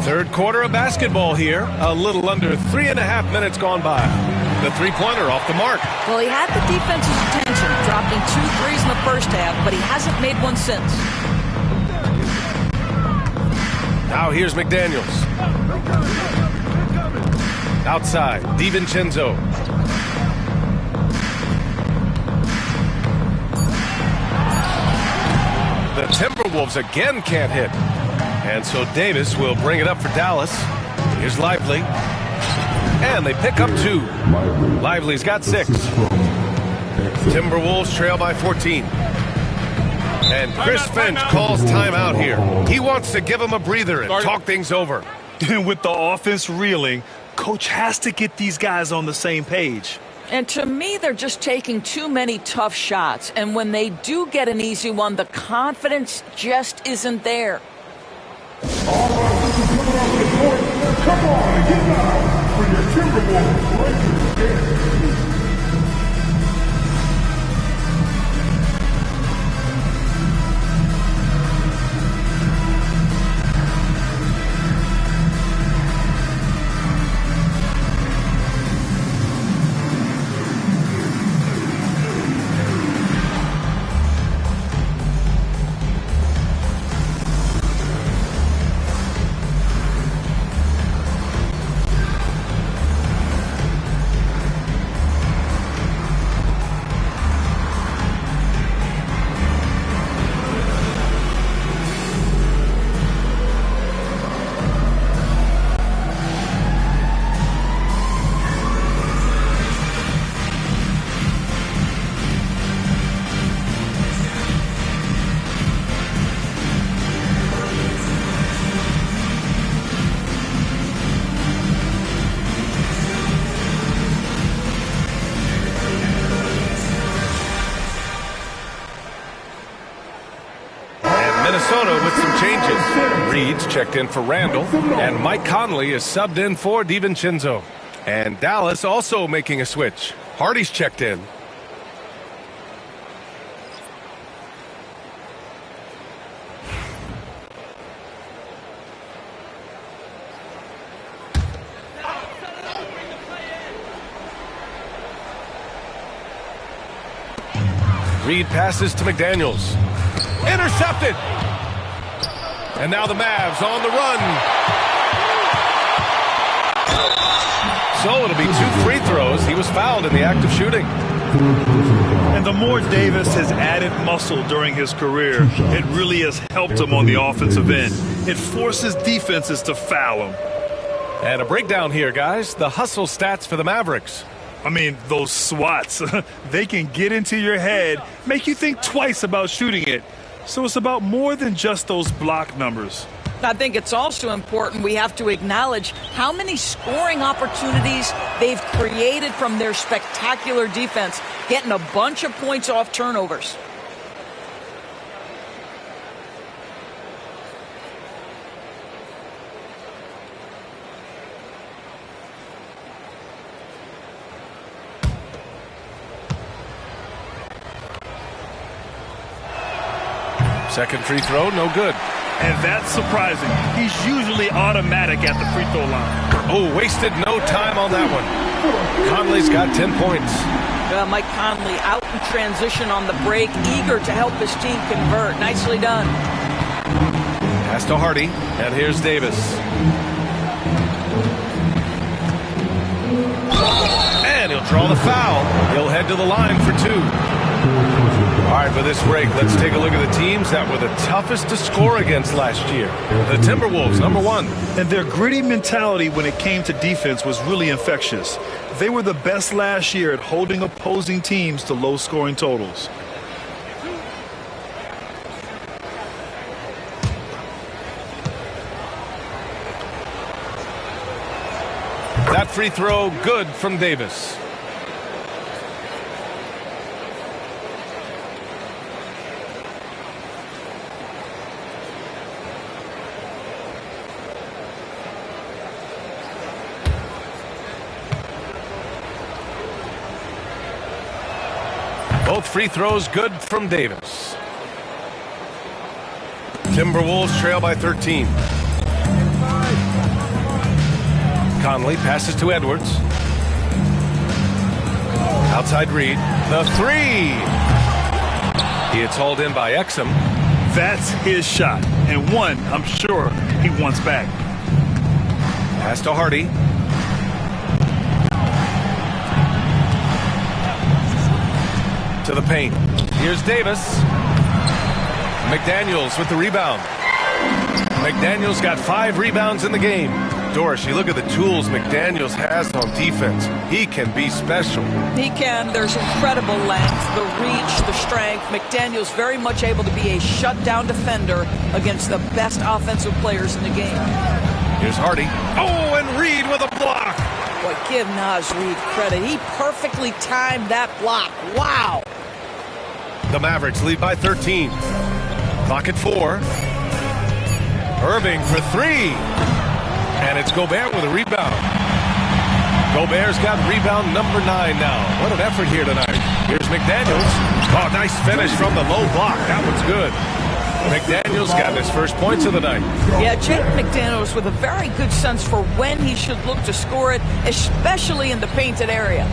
Third quarter of basketball here. A little under 3.5 minutes gone by. The three-pointer off the mark. Well, he had the defense's attention, dropping 2 threes in the first half, but he hasn't made one since. Now here's McDaniels. Outside, DiVincenzo. The Timberwolves again can't hit. And so Davis will bring it up for Dallas. Here's Lively. And they pick up 2. Lively's got 6. Timberwolves trail by 14. And Chris Finch calls timeout here. He wants to give him a breather and talk things over. And with the offense reeling, coach has to get these guys on the same page. And to me, they're just taking too many tough shots. And when they do get an easy one, the confidence just isn't there. All right, this is coming off the court. Come on and get down for your Timberwolves Lakers game. Minnesota with some changes. Reed's checked in for Randall, and Mike Conley is subbed in for DiVincenzo. And Dallas also making a switch. Hardy's checked in. Reed passes to McDaniels. Intercepted. And now the Mavs on the run. So it'll be 2 free throws. He was fouled in the act of shooting. And the more Davis has added muscle during his career, it really has helped him on the offensive end. It forces defenses to foul him. And a breakdown here, guys. The hustle stats for the Mavericks. I mean, those swats, they can get into your head, make you think twice about shooting it. So it's about more than just those block numbers. I think it's also important we have to acknowledge how many scoring opportunities they've created from their spectacular defense, getting a bunch of points off turnovers. Second free throw, no good. And that's surprising. He's usually automatic at the free throw line. Oh, wasted no time on that one. Conley's got 10 points. Mike Conley out in transition on the break, eager to help his team convert. Nicely done. Pass to Hardy, and here's Davis. And he'll draw the foul. He'll head to the line for 2. All right, for this break, let's take a look at the teams that were the toughest to score against last year. The Timberwolves, number 1. And their gritty mentality when it came to defense was really infectious. They were the best last year at holding opposing teams to low-scoring totals. That free throw, good from Davis. Both free throws good from Davis. Timberwolves trail by 13. Conley passes to Edwards. Outside Reed. The 3. It's hauled in by Exum. That's his shot. And one, I'm sure, he wants back. Pass to Hardy. To the paint. Here's Davis. McDaniels with the rebound. McDaniels got 5 rebounds in the game. Doris, you look at the tools McDaniels has on defense. He can be special. He can. There's incredible length, the reach, the strength. McDaniels very much able to be a shutdown defender against the best offensive players in the game. Here's Hardy. Oh, and Reed with a block. Boy, give Naz Reid credit. He perfectly timed that block. Wow. The Mavericks lead by 13. Clock at 4. Irving for 3. And it's Gobert with a rebound. Gobert's got rebound number 9 now. What an effort here tonight. Here's McDaniels. Oh, nice finish from the low block. That one's good. McDaniels got his first points of the night. Yeah, Jake McDaniels with a very good sense for when he should look to score it, especially in the painted area.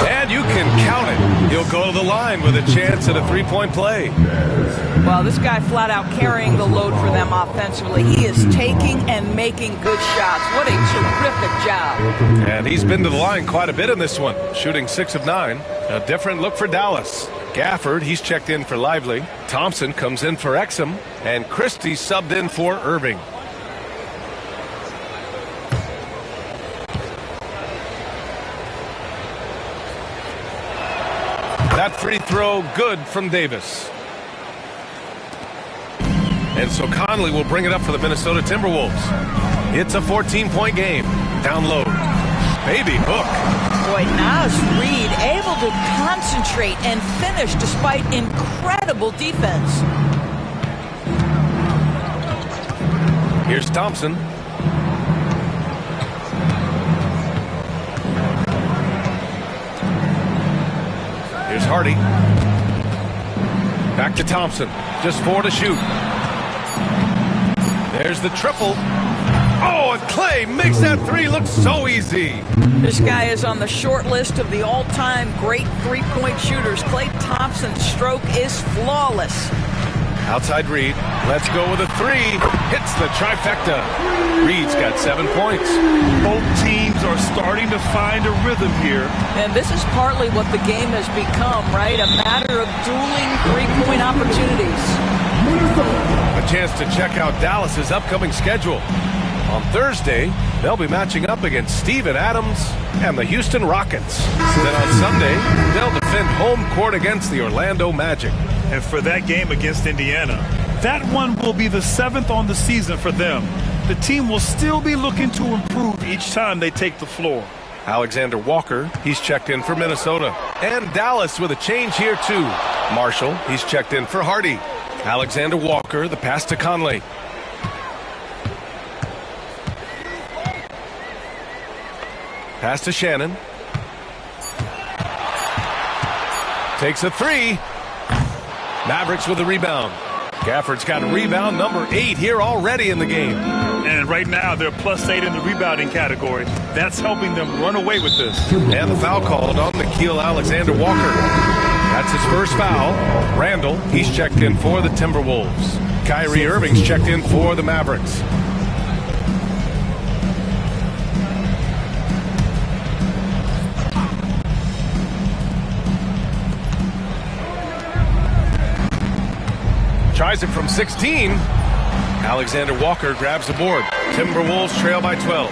And you can count it. He'll go to the line with a chance at a 3-point play. Well, this guy flat out carrying the load for them offensively. He is taking and making good shots. What a terrific job. And he's been to the line quite a bit in this one, shooting 6 of 9. A different look for Dallas. Gafford, he's checked in for Lively. Thompson comes in for Exum. And Christie subbed in for Irving. That free throw good from Davis. And so Conley will bring it up for the Minnesota Timberwolves. It's a 14-point game. Down low. Baby hook. Boy, Naz Reid able to concentrate and finish despite incredible defense. Here's Thompson. Here's Hardy. Back to Thompson. Just 4 to shoot. There's the triple. Oh, and Clay makes that 3 look so easy. This guy is on the short list of the all-time great three-point shooters. Klay Thompson's stroke is flawless. Outside Reid. Let's go with a 3. Hits the trifecta. Reid's got 7 points. Both teams are starting to find a rhythm here. And this is partly what the game has become, right? A matter of dueling three-point opportunities. A chance to check out Dallas's upcoming schedule. On Thursday, they'll be matching up against Steven Adams and the Houston Rockets. Then on Sunday, they'll defend home court against the Orlando Magic. And for that game against Indiana, that one will be the 7th on the season for them. The team will still be looking to improve each time they take the floor. Alexander Walker, he's checked in for Minnesota. And Dallas with a change here too. Marshall, he's checked in for Hardy. Alexander Walker, the pass to Conley. Pass to Shannon. Takes a 3. Mavericks with the rebound. Gafford's got rebound number 8 here already in the game. And right now they're +8 in the rebounding category. That's helping them run away with this. And the foul called on Nickeil Alexander-Walker. That's his first foul. Randall, he's checked in for the Timberwolves. Kyrie Irving's checked in for the Mavericks. Tries it from 16. Alexander Walker grabs the board. Timberwolves trail by 12.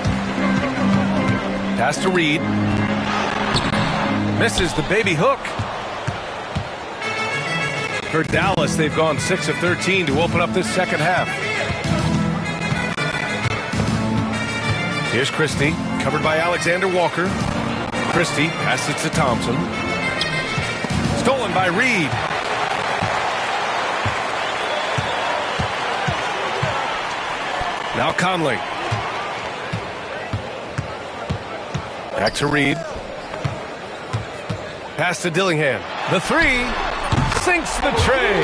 Pass to Reid. Misses the baby hook. For Dallas, they've gone 6 of 13 to open up this second half. Here's Christie, covered by Alexander Walker. Christie passes to Thompson. Stolen by Reid. Now Conley. Back to Reid. Pass to Dillingham. The 3 sinks the tray.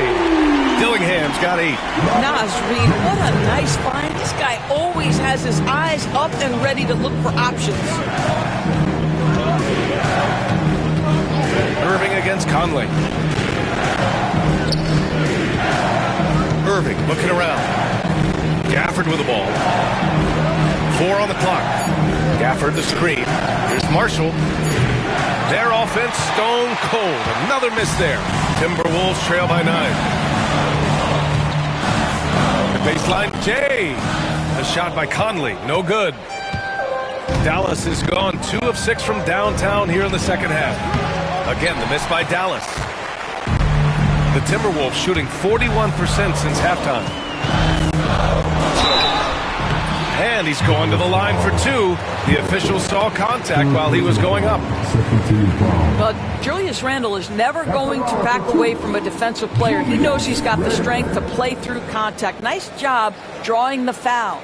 Dillingham's got 8. Naz Reid, what a nice find. This guy always has his eyes up and ready to look for options. Irving against Conley. Irving looking around. Gafford with the ball. 4 on the clock. Gafford the screen. Here's Marshall. Their offense stone cold. Another miss there. Timberwolves trail by 9. The baseline, Jay. The shot by Conley. No good. Dallas has gone 2 of 6 from downtown here in the second half. Again, the miss by Dallas. The Timberwolves shooting 41% since halftime. And he's going to the line for 2. The official saw contact while he was going up. But Julius Randle is never going to back away from a defensive player. He knows he's got the strength to play through contact. Nice job drawing the foul.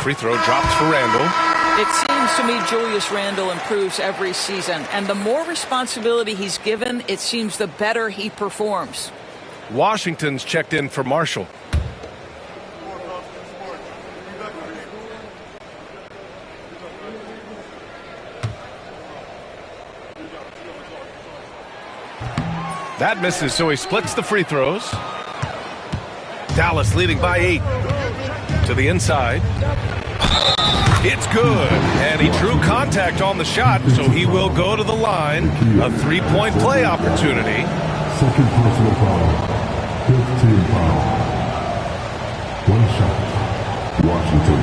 Free throw dropped for Randall. It seems to me Julius Randle improves every season, and the more responsibility he's given, it seems the better he performs. Washington's checked in for Marshall. That misses, so he splits the free throws. Dallas leading by 8. To the inside. It's good. And he drew contact on the shot, so he will go to the line. A 3-point play opportunity. Second personal foul. 15 foul. 1 shot. Washington.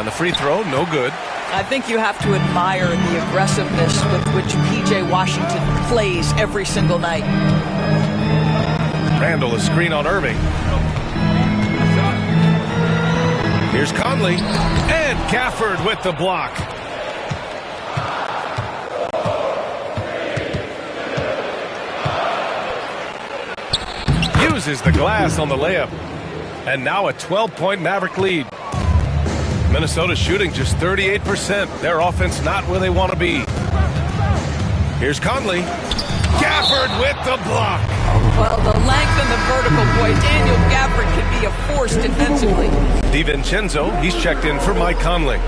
And the free throw, no good. I think you have to admire the aggressiveness with which P.J. Washington plays every single night. Randall, a screen on Irving. Here's Conley. And Gafford with the block. Uses the glass on the layup. And now a 12-point Maverick lead. Minnesota shooting just 38%. Their offense not where they want to be. Here's Conley. Gafford with the block. Well, the length and the vertical, boy, Daniel Gafford can be a force defensively. DiVincenzo, he's checked in for Mike Conley.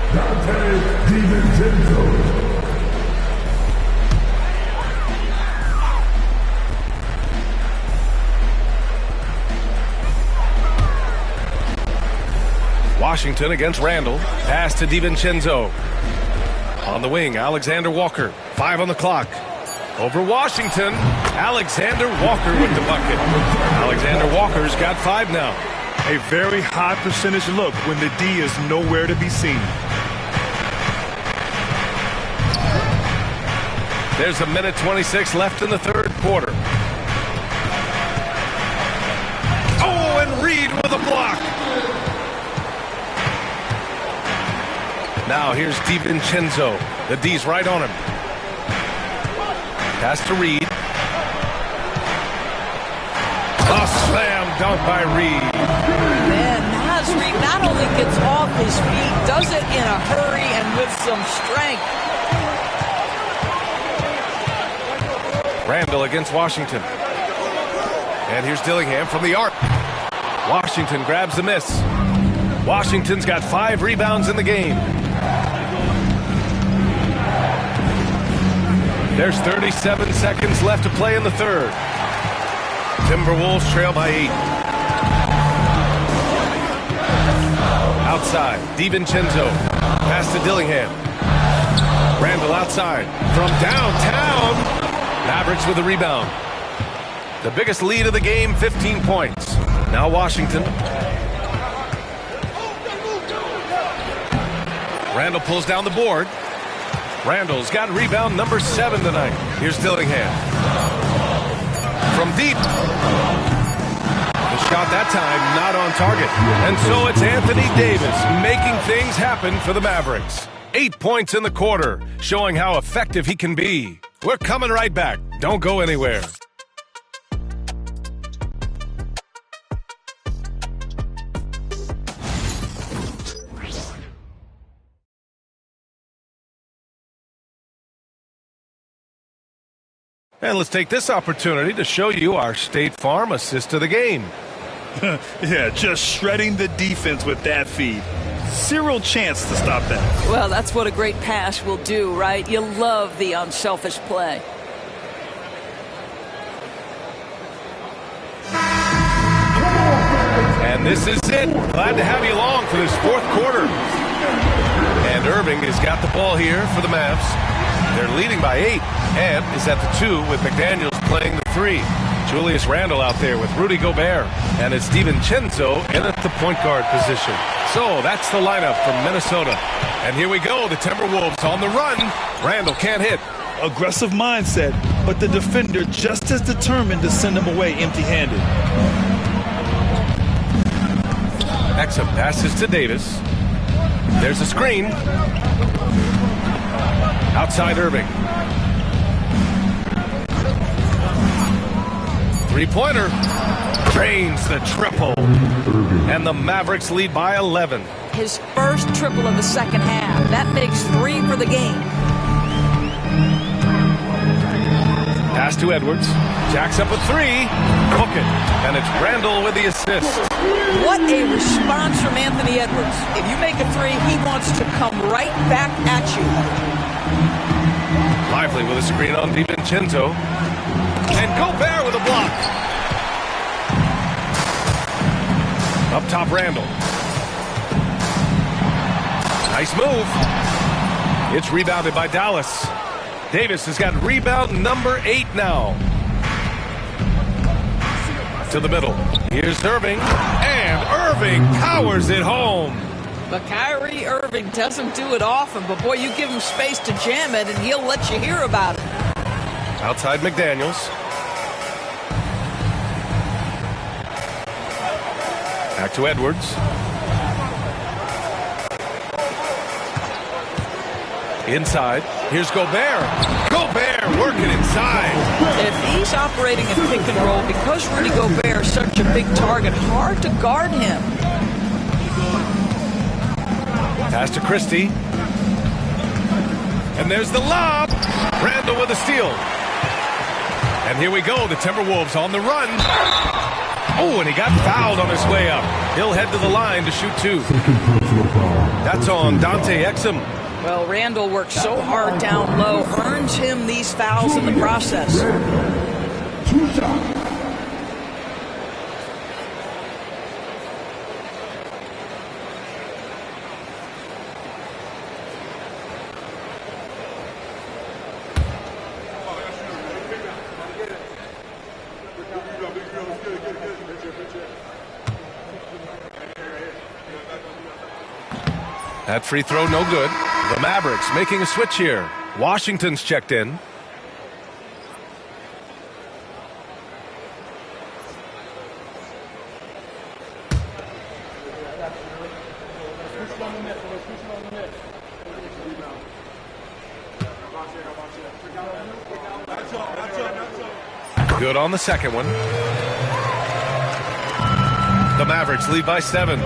Washington against Randall. Pass to DiVincenzo. On the wing, Alexander Walker. 5 on the clock. Over Washington. Alexander Walker with the bucket. Alexander Walker's got 5 now. A very high percentage look when the D is nowhere to be seen. There's a minute 26 left in the third quarter. Oh, and Reed with a block. Now here's DiVincenzo. The D's right on him. Pass to Reed. A slam dunk by Reed. Man, Naz Reed not only gets off his feet, does it in a hurry and with some strength. Randall against Washington. And here's Dillingham from the arc. Washington grabs the miss. Washington's got 5 rebounds in the game. There's 37 seconds left to play in the third. Timberwolves trail by 8. Outside, DiVincenzo. Pass to Dillingham. Randall outside. From downtown. Mavericks with the rebound. The biggest lead of the game, 15 points. Now Washington. Randall pulls down the board. Randall's got rebound number 7 tonight. Here's Dillingham. From deep. The shot that time not on target. And so it's Anthony Davis making things happen for the Mavericks. 8 points in the quarter, showing how effective he can be. We're coming right back. Don't go anywhere. And let's take this opportunity to show you our State Farm assist of the game. Yeah, just shredding the defense with that feed. Zero chance to stop that. Well, that's what a great pass will do, right? You love the unselfish play. And this is it. Glad to have you along for this fourth quarter. And Irving has got the ball here for the Mavs. They're leading by 8 and is at the 2 with McDaniels playing the 3. Julius Randle out there with Rudy Gobert. And it's DiVincenzo in at the point guard position. So that's the lineup from Minnesota. And here we go. The Timberwolves on the run. Randle can't hit. Aggressive mindset, but the defender just as determined to send him away empty-handed. Exum passes to Davis. There's a screen. Outside Irving. Three-pointer. Drains the triple. And the Mavericks lead by 11. His first triple of the second half. That makes 3 for the game. Pass to Edwards. Jacks up a 3. Book it. And it's Randle with the assist. What a response from Anthony Edwards. If you make a 3, he wants to come right back at you. Lively with a screen on DiVincenzo. And Gobert with a block. Up top, Randle. Nice move. It's rebounded by Dallas. Davis has got rebound number 8 now. To the middle. Here's Irving. And Irving powers it home. But Kyrie Irving doesn't do it often, but boy, you give him space to jam it and he'll let you hear about it. Outside McDaniels. Back to Edwards. Inside. Here's Gobert. Gobert working inside. If he's operating in pick and roll, because Rudy Gobert is such a big target, hard to guard him. Pass to Christie. And there's the lob. Randall with a steal. And here we go. The Timberwolves on the run. Oh, and he got fouled on his way up. He'll head to the line to shoot two. That's on Dante Exum. Well, Randall works so hard down low, earns him these fouls in the process. 2 shots. That free throw no good. The Mavericks making a switch here. Washington's checked in. Good on the second one. The Mavericks lead by 7.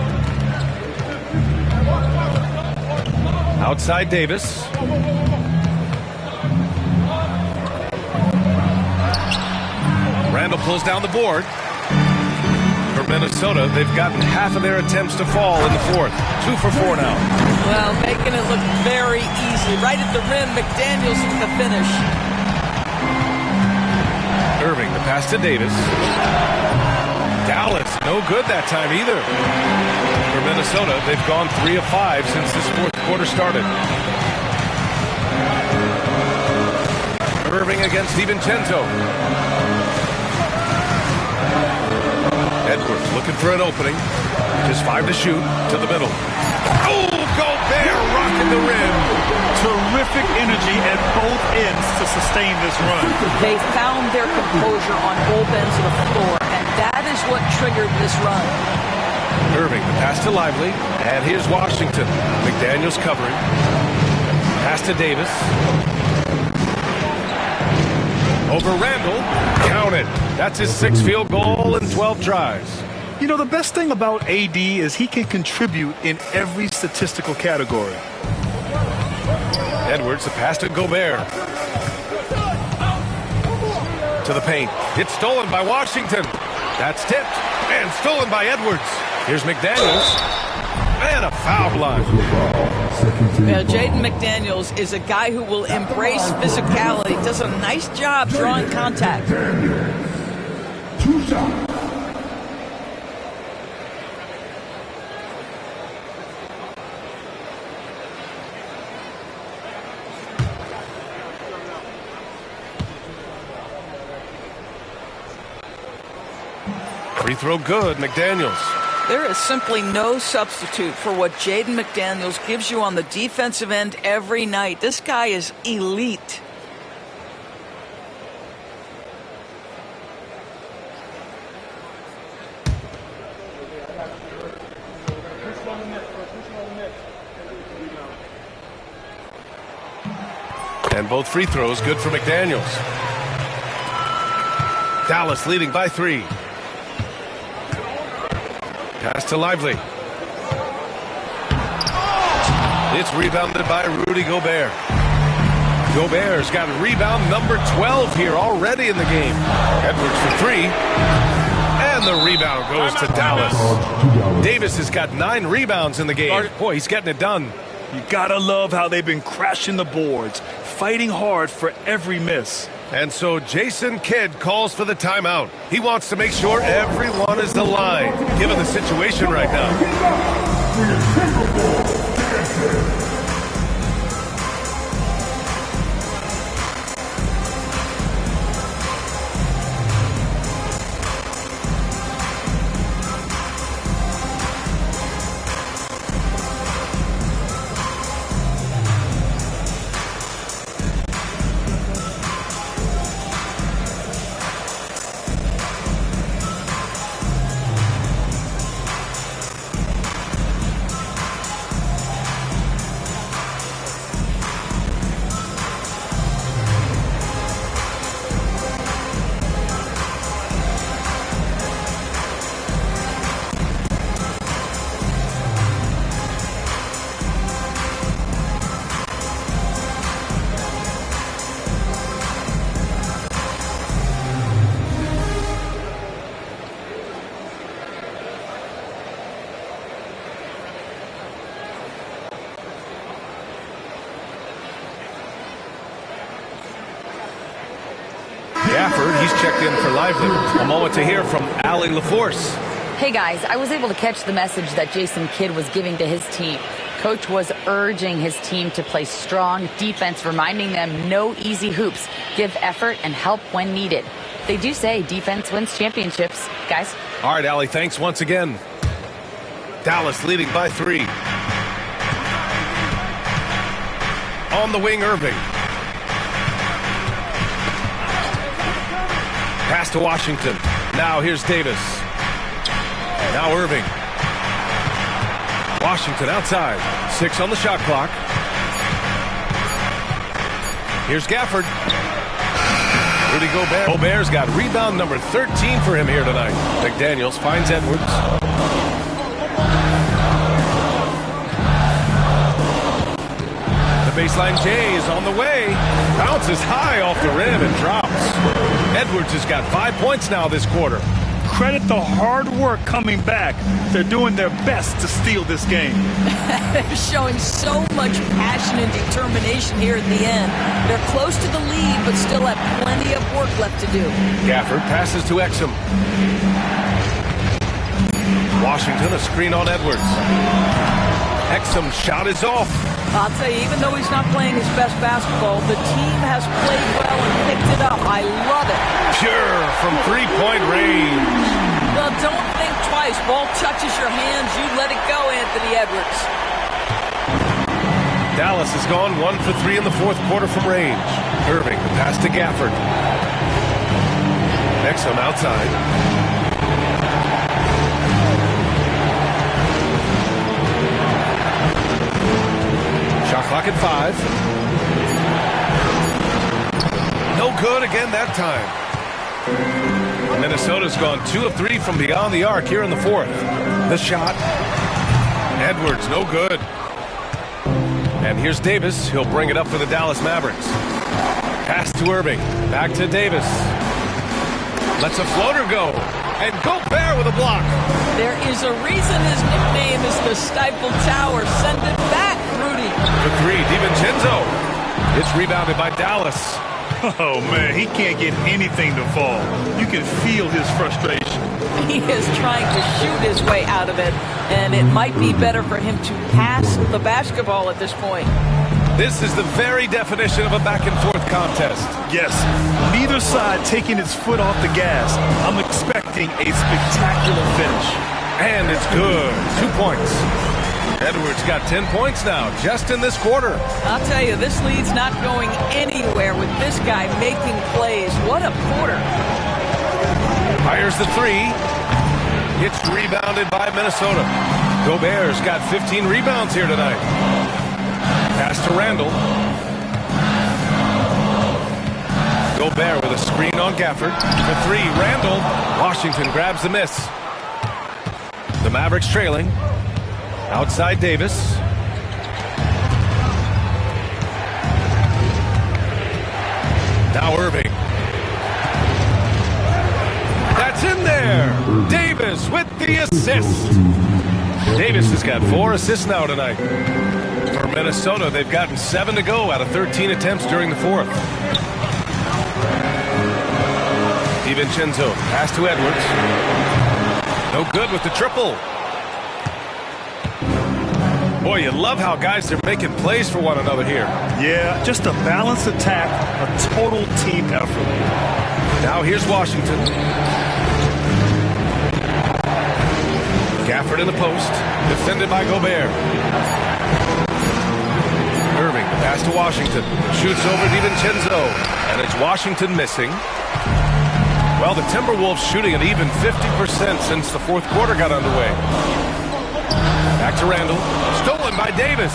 Outside Davis. Randall pulls down the board. For Minnesota, they've gotten half of their attempts to fall in the fourth. 2 for 4 now. Well, making it look very easy. Right at the rim, McDaniels with the finish. Irving, the pass to Davis. Dallas, no good that time either. For Minnesota, they've gone 3 of 5 since this fourth quarter started. Irving against DiVincenzo. Edwards looking for an opening. Just 5 to shoot. To the middle. Oh, Gobert rocking the rim. Terrific energy at both ends to sustain this run. They found their composure on both ends of the floor, and that is what triggered this run. Irving, the pass to Lively. And here's Washington. McDaniels covering. Pass to Davis. Over Randall. Counted. That's his 6th field goal in 12 tries. You know, the best thing about AD is he can contribute in every statistical category. Edwards, the pass to Gobert. To the paint. It's stolen by Washington. That's tipped. And stolen by Edwards. Here's McDaniels. And a foul line. Yeah, Jaden McDaniels is a guy who will embrace physicality. Does a nice job drawing contact. 2 shots. Free throw good, McDaniels. There is simply no substitute for what Jaden McDaniels gives you on the defensive end every night. This guy is elite. And both free throws good for McDaniels. Dallas leading by 3. Pass to Lively. It's rebounded by Rudy Gobert. Gobert's got rebound number 12 here already in the game. Edwards for 3. And the rebound goes to Dallas. Davis has got 9 rebounds in the game. Boy, he's getting it done. You gotta love how they've been crashing the boards, fighting hard for every miss. And so Jason Kidd calls for the timeout. He wants to make sure everyone is aligned, given the situation right now. He's checked in for Lively. A moment to hear from Allie LaForce. Hey guys, I was able to catch the message that Jason Kidd was giving to his team. Coach was urging his team to play strong defense, reminding them no easy hoops, give effort and help when needed. They do say defense wins championships, guys. All right, Allie, thanks once again. Dallas leading by 3. On the wing, Irving. Pass to Washington. Now here's Davis. Now Irving. Washington outside. 6 on the shot clock. Here's Gafford. Rudy Gobert. Gobert's got rebound number 13 for him here tonight. McDaniels finds Edwards. The baseline J is on the way. Bounces high off the rim and drops. Edwards has got 5 points now this quarter. Credit the hard work coming back. They're doing their best to steal this game. They're showing so much passion and determination here at the end. They're close to the lead, but still have plenty of work left to do. Gafford passes to Exum. Washington, a screen on Edwards. Exum's shot is off. I'll tell you, even though he's not playing his best basketball, the team has played well and picked it up. I love it. Pure from three-point range. Well, don't think twice. Ball touches your hands, you let it go, Anthony Edwards. Dallas has gone 1 for 3 in the fourth quarter from range. Irving, the pass to Gafford. Exum outside. Shot clock at 5. No good again that time. Minnesota's gone 2 of 3 from beyond the arc here in the fourth. The shot. Edwards, no good. And here's Davis. He'll bring it up for the Dallas Mavericks. Pass to Irving. Back to Davis. Lets a floater go. And Gobert with a block. There is a reason his nickname is the Stifle Tower. Send it back, Rudy. For 3, DiVincenzo. It's rebounded by Dallas. Oh, man, he can't get anything to fall. You can feel his frustration. He is trying to shoot his way out of it, and it might be better for him to pass the basketball at this point. This is the very definition of a back-and-forth contest. Yes, neither side taking its foot off the gas. I'm expecting a spectacular finish. And it's good. 2 points. Edwards got 10 points now, just in this quarter. I'll tell you, this lead's not going anywhere with this guy making plays. What a quarter. Fires the 3. It's rebounded by Minnesota. Gobert's got 15 rebounds here tonight. Pass to Randall. Gobert with a screen on Gafford. For 3, Randall. Washington grabs the miss. The Mavericks trailing. Outside Davis. Now Irving. That's in there. Davis with the assist. Davis has got 4 assists now tonight. For Minnesota, they've gotten 7 to go out of 13 attempts during the fourth. DiVincenzo, pass to Edwards. No good with the triple. Boy, you love how guys are making plays for one another here. Yeah, just a balanced attack, a total team effort. Now here's Washington. Gafford in the post, defended by Gobert. Irving, pass to Washington. Shoots over DiVincenzo, and it's Washington missing. Well, the Timberwolves shooting at even 50% since the fourth quarter got underway. Back to Randall. Stolen by Davis.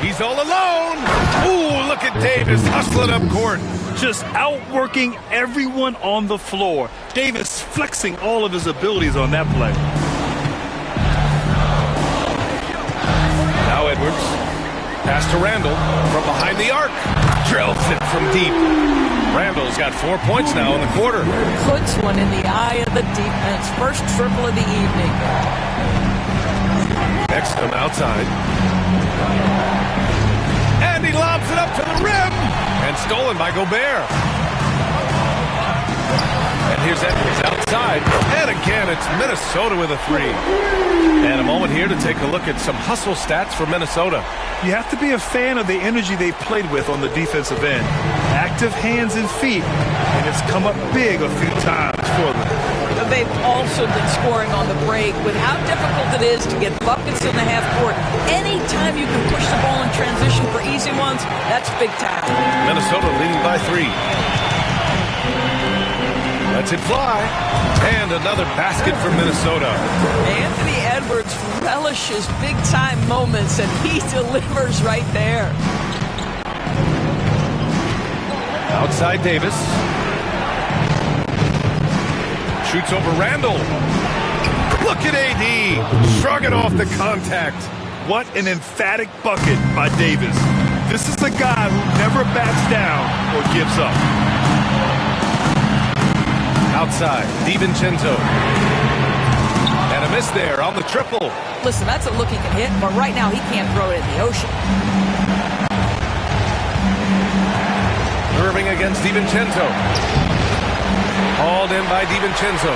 He's all alone. Ooh, look at Davis hustling up court. Just outworking everyone on the floor. Davis flexing all of his abilities on that play. Now Edwards. Pass to Randall from behind the arc. Drills it from deep. Randall's got 4 points now in the quarter. Puts one in the eye of the defense. First triple of the evening. Exum outside. And he lobs it up to the rim. And stolen by Gobert. Here's Edwards outside. And again, it's Minnesota with a three. And a moment here to take a look at some hustle stats for Minnesota. You have to be a fan of the energy they've played with on the defensive end. Active hands and feet, and it's come up big a few times for them. They've also been scoring on the break. With how difficult it is to get buckets in the half court, anytime you can push the ball in transition for easy ones, that's big time. Minnesota leading by 3. Lets it fly. And another basket for Minnesota. Anthony Edwards relishes big-time moments, and he delivers right there. Outside Davis. Shoots over Randall. Look at AD. Shrugging off the contact. What an emphatic bucket by Davis. This is a guy who never backs down or gives up. Outside, DiVincenzo. And a miss there on the triple. Listen, that's a look he can hit, but right now he can't throw it in the ocean. Irving against DiVincenzo. Hauled in by DiVincenzo.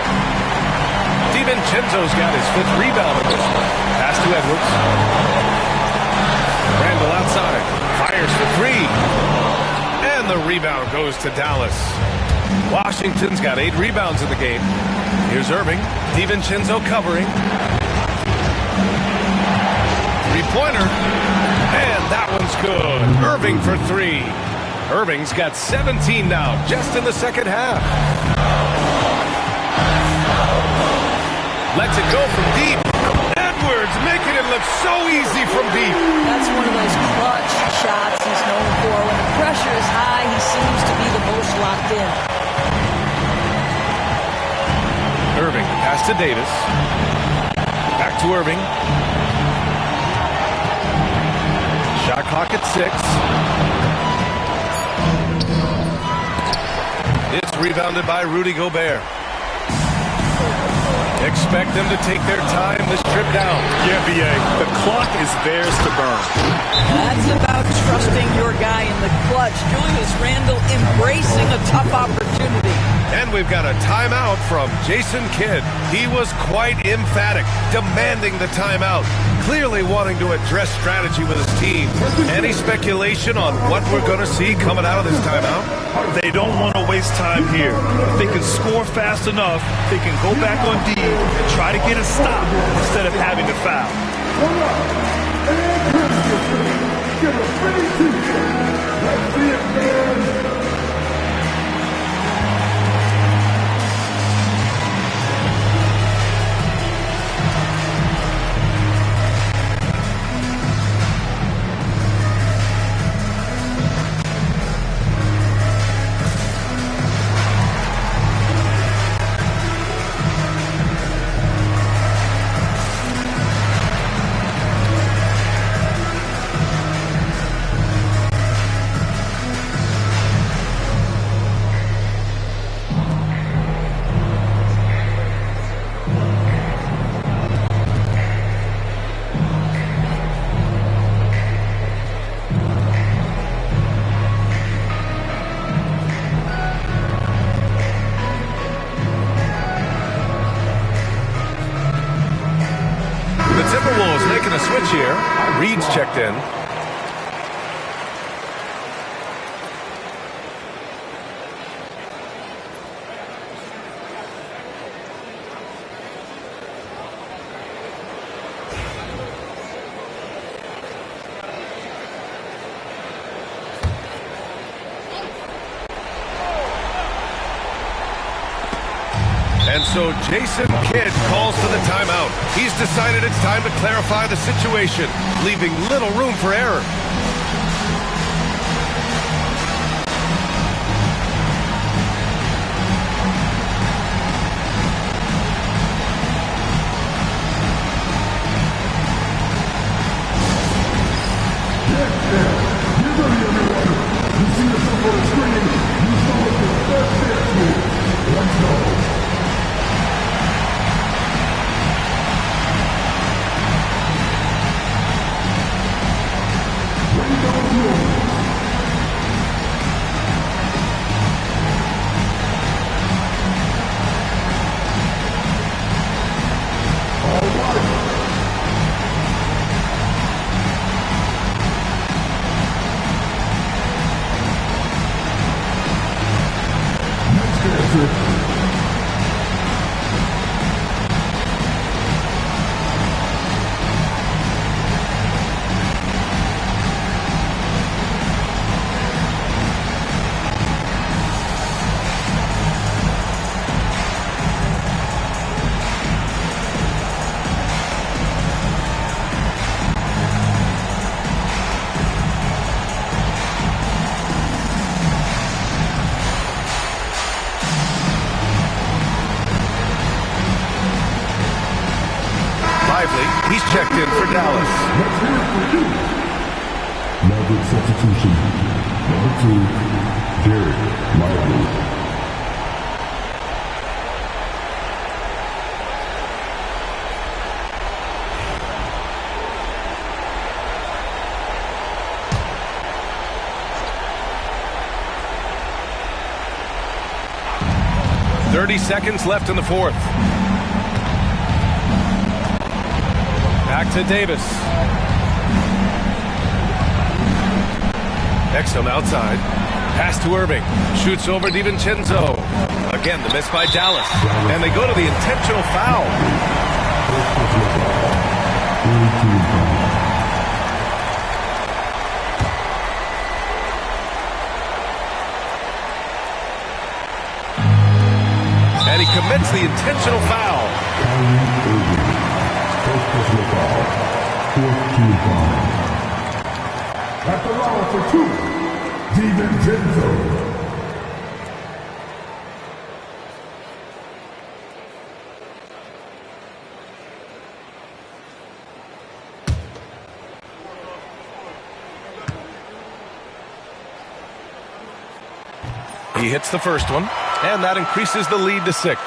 DiVincenzo's got his 5th rebound of this one. Pass to Edwards. Randall outside. Fires for 3. And the rebound goes to Dallas. Washington's got 8 rebounds in the game. Here's Irving. DiVincenzo covering. 3-pointer. And that one's good. Irving for 3. Irving's got 17 now, just in the second half. Lets it go from deep. Edwards making it look so easy from deep. That's one of those clutch shots he's known for. When the pressure is high, he seems to be the most locked in. Irving, pass to Davis. Back to Irving. Shot clock at 6. It's rebounded by Rudy Gobert. Expect them to take their time this trip down. Yeah, B.A., the clock is theirs to burn. That's about trusting your guy in the clutch. Julius Randle embracing a tough opportunity. And we've got a timeout from Jason Kidd. He was quite emphatic, demanding the timeout, clearly wanting to address strategy with his team. Any speculation on what we're going to see coming out of this timeout? They don't want to waste time here. If they can score fast enough, they can go back on D and try to get a stop instead of having to foul. Get a free t-shirt. Let's see it, man. Making a switch here. Reed's checked in. And so Jason Kidd calls for the timeout. He's decided it's time to clarify the situation, leaving little room for error. He's checked in for Dallas. Let's hear it for you. Maverick substitution. Number 2, Jared Lively. Seconds left in the fourth. Back to Davis. Exum outside. Pass to Irving. Shoots over DiVincenzo. Again, the miss by Dallas. And they go to the intentional foul. And he commits the intentional foul. First personal foul. Fourth team foul. At the line for 2, DiVincenzo. He hits the first one, and that increases the lead to 6.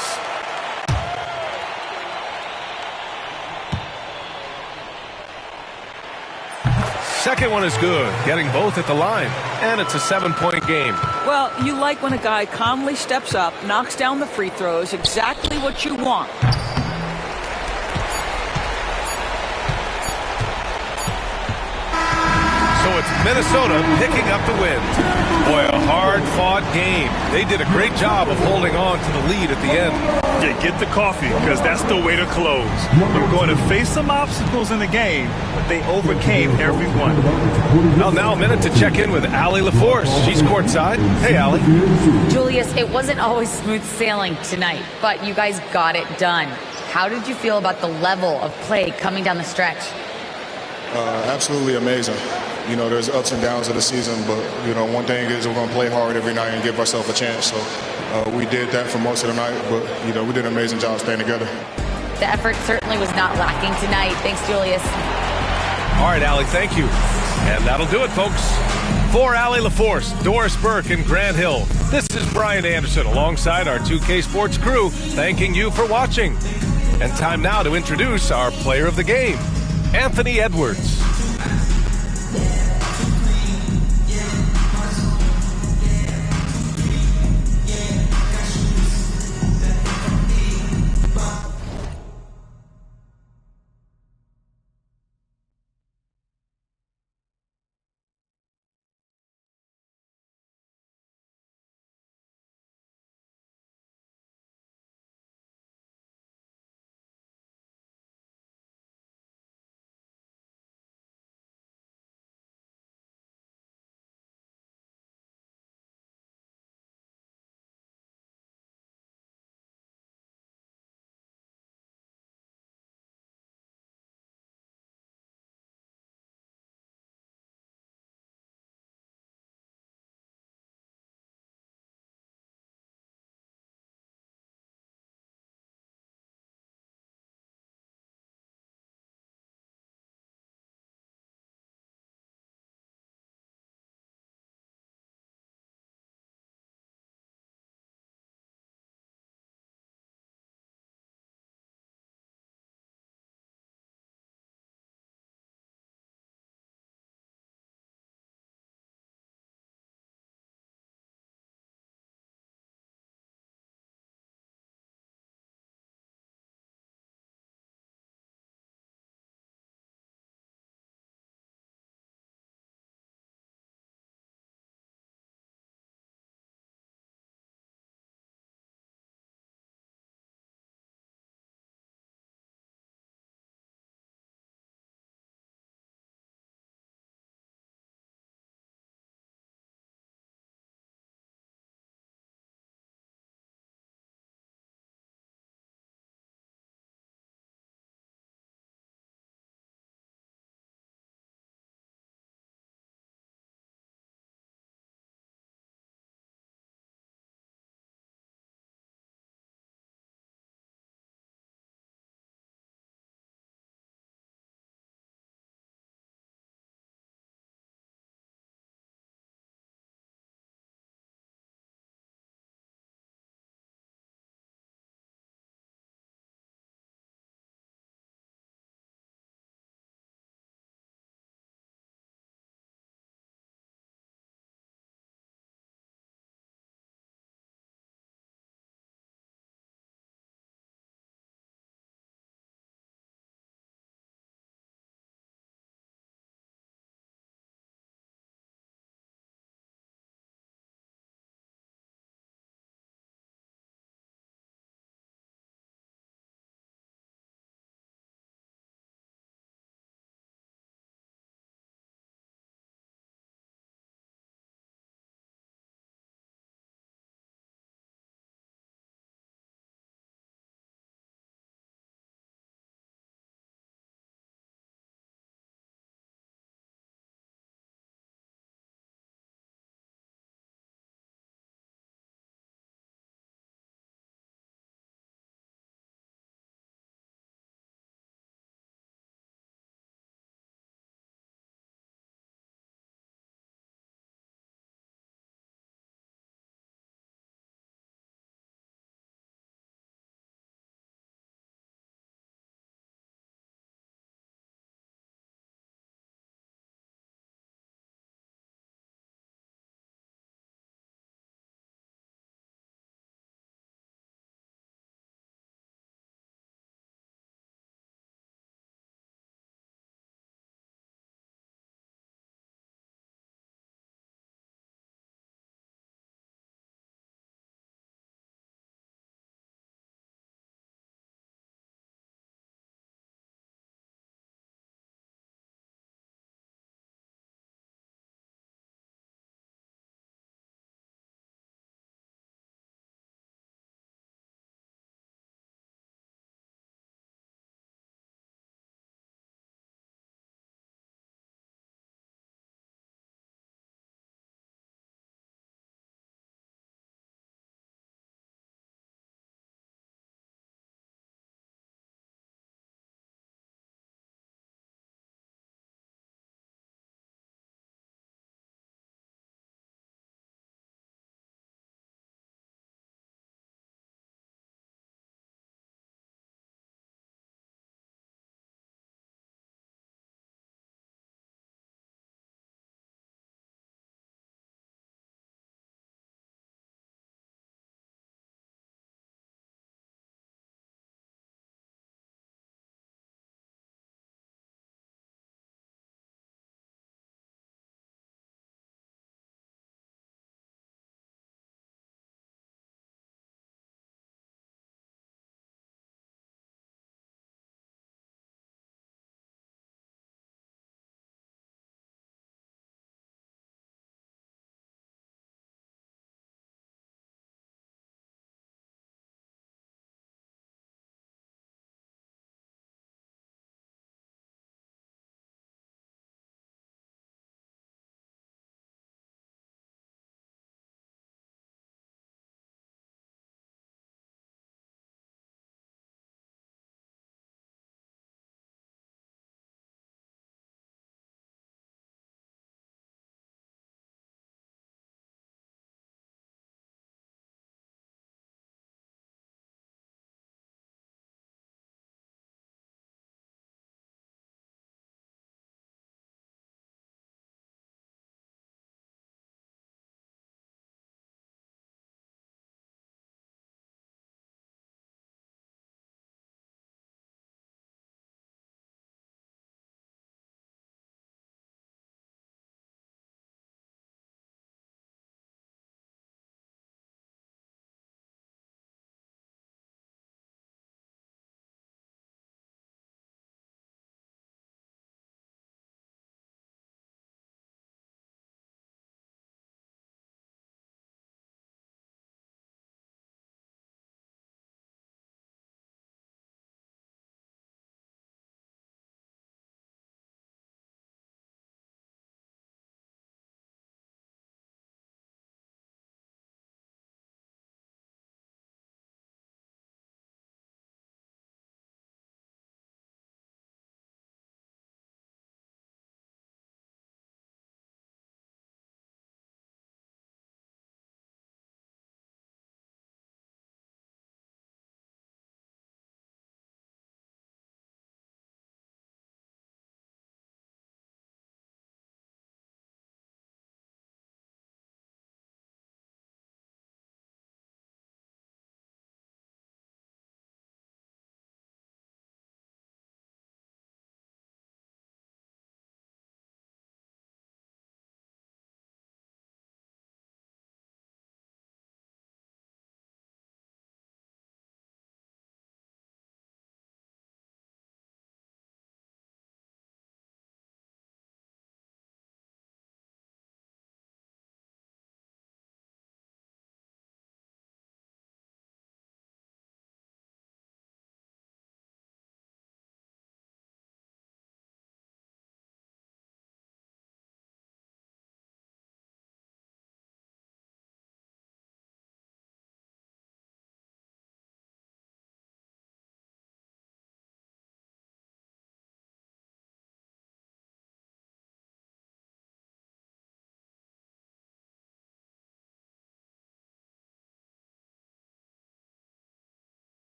Second one is good, getting both at the line, and it's a 7-point game. Well, you like when a guy calmly steps up, knocks down the free throws, exactly what you want. So it's Minnesota picking up the win. Boy, a hard-fought game. They did a great job of holding on to the lead at the end. Yeah, get the coffee, because that's the way to close. They're going to face some obstacles in the game, but they overcame every one. Well, now a minute to check in with Allie LaForce. She's courtside. Hey, Allie. Julius, it wasn't always smooth sailing tonight, but you guys got it done. How did you feel about the level of play coming down the stretch? Absolutely amazing. You know, there's ups and downs of the season, but, you know, one thing is we're going to play hard every night and give ourselves a chance. So we did that for most of the night, but, you know, we did an amazing job staying together. The effort certainly was not lacking tonight. Thanks, Julius. All right, Allie, thank you. And that'll do it, folks. For Allie LaForce, Doris Burke, and Grant Hill, this is Brian Anderson alongside our 2K Sports crew, thanking you for watching. And time now to introduce our player of the game, Anthony Edwards.